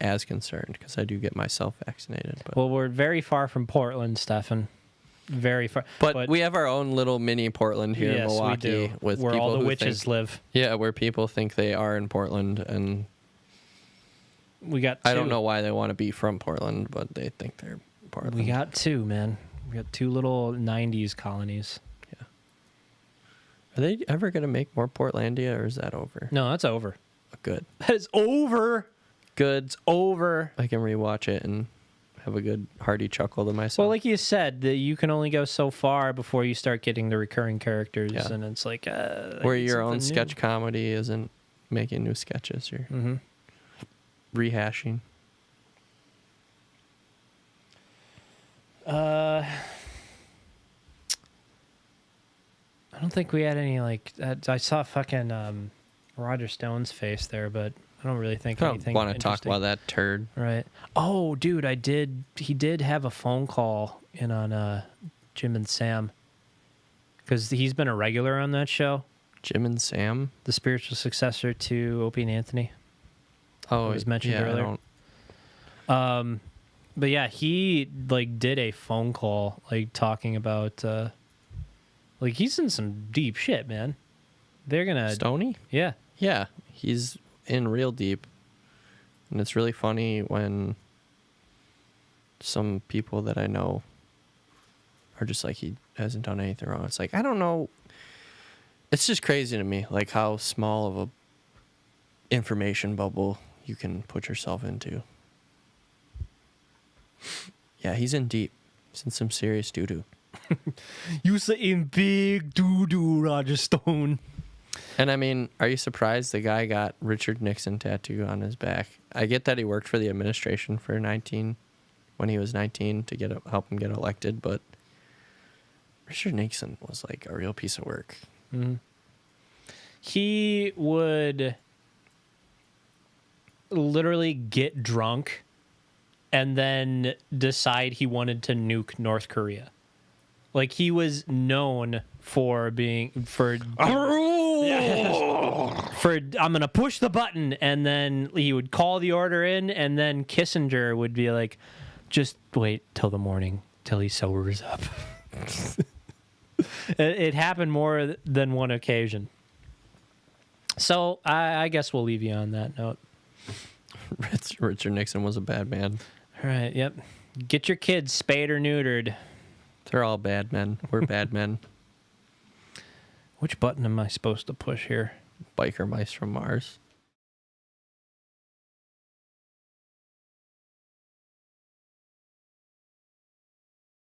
as concerned because I do get myself vaccinated. But. Well, we're very far from Portland, Stefan. Very far. But we have our own little mini Portland here in Milwaukee. We do. With where people all the who witches live. Yeah, where people think they are in Portland, and we got two. I don't know why they want to be from Portland, but they think they're Portland. We got two, man. We got two little 90s colonies. Yeah. Are they ever going to make more Portlandia, or is that over? No, that's over. Good. That is over. Good. It's over. I can rewatch it and have a good hearty chuckle to myself. Well, like you said, you can only go so far before you start getting the recurring characters, Yeah. and it's like where your own sketch new. comedy isn't making new sketches, you're rehashing. I don't think we had any I saw fucking Roger Stone's face there, but I don't really think anything. I don't want to talk interesting. about that turd. Right. Oh, dude, he did have a phone call in on Jim and Sam, because he's been a regular on that show. Jim and Sam, the spiritual successor to Opie and Anthony. Oh, it was mentioned earlier. But yeah, he did a phone call talking about he's in some deep shit, man. They're gonna Stoney? Yeah. Yeah, he's in real deep. And it's really funny when some people that I know are just like, he hasn't done anything wrong. It's like, I don't know. It's just crazy to me, how small of a information bubble you can put yourself into. Yeah, he's in deep. He's in some serious doo-doo. You saying big doo-doo, Roger Stone. And I mean, are you surprised the guy got Richard Nixon tattoo on his back? I get that he worked for the administration for when he was 19 to help him get elected, but Richard Nixon was a real piece of work. Mm-hmm. He would literally get drunk and then decide he wanted to nuke North Korea. He was known for I'm gonna push the button, and then he would call the order in, and then Kissinger would be like, just wait till the morning till he sobers up. It happened more than one occasion. So I guess we'll leave you on that note. Richard Nixon was a bad man. All right, yep. Get your kids spayed or neutered. They're all bad men. We're bad men. Which button am I supposed to push here? Biker mice from Mars.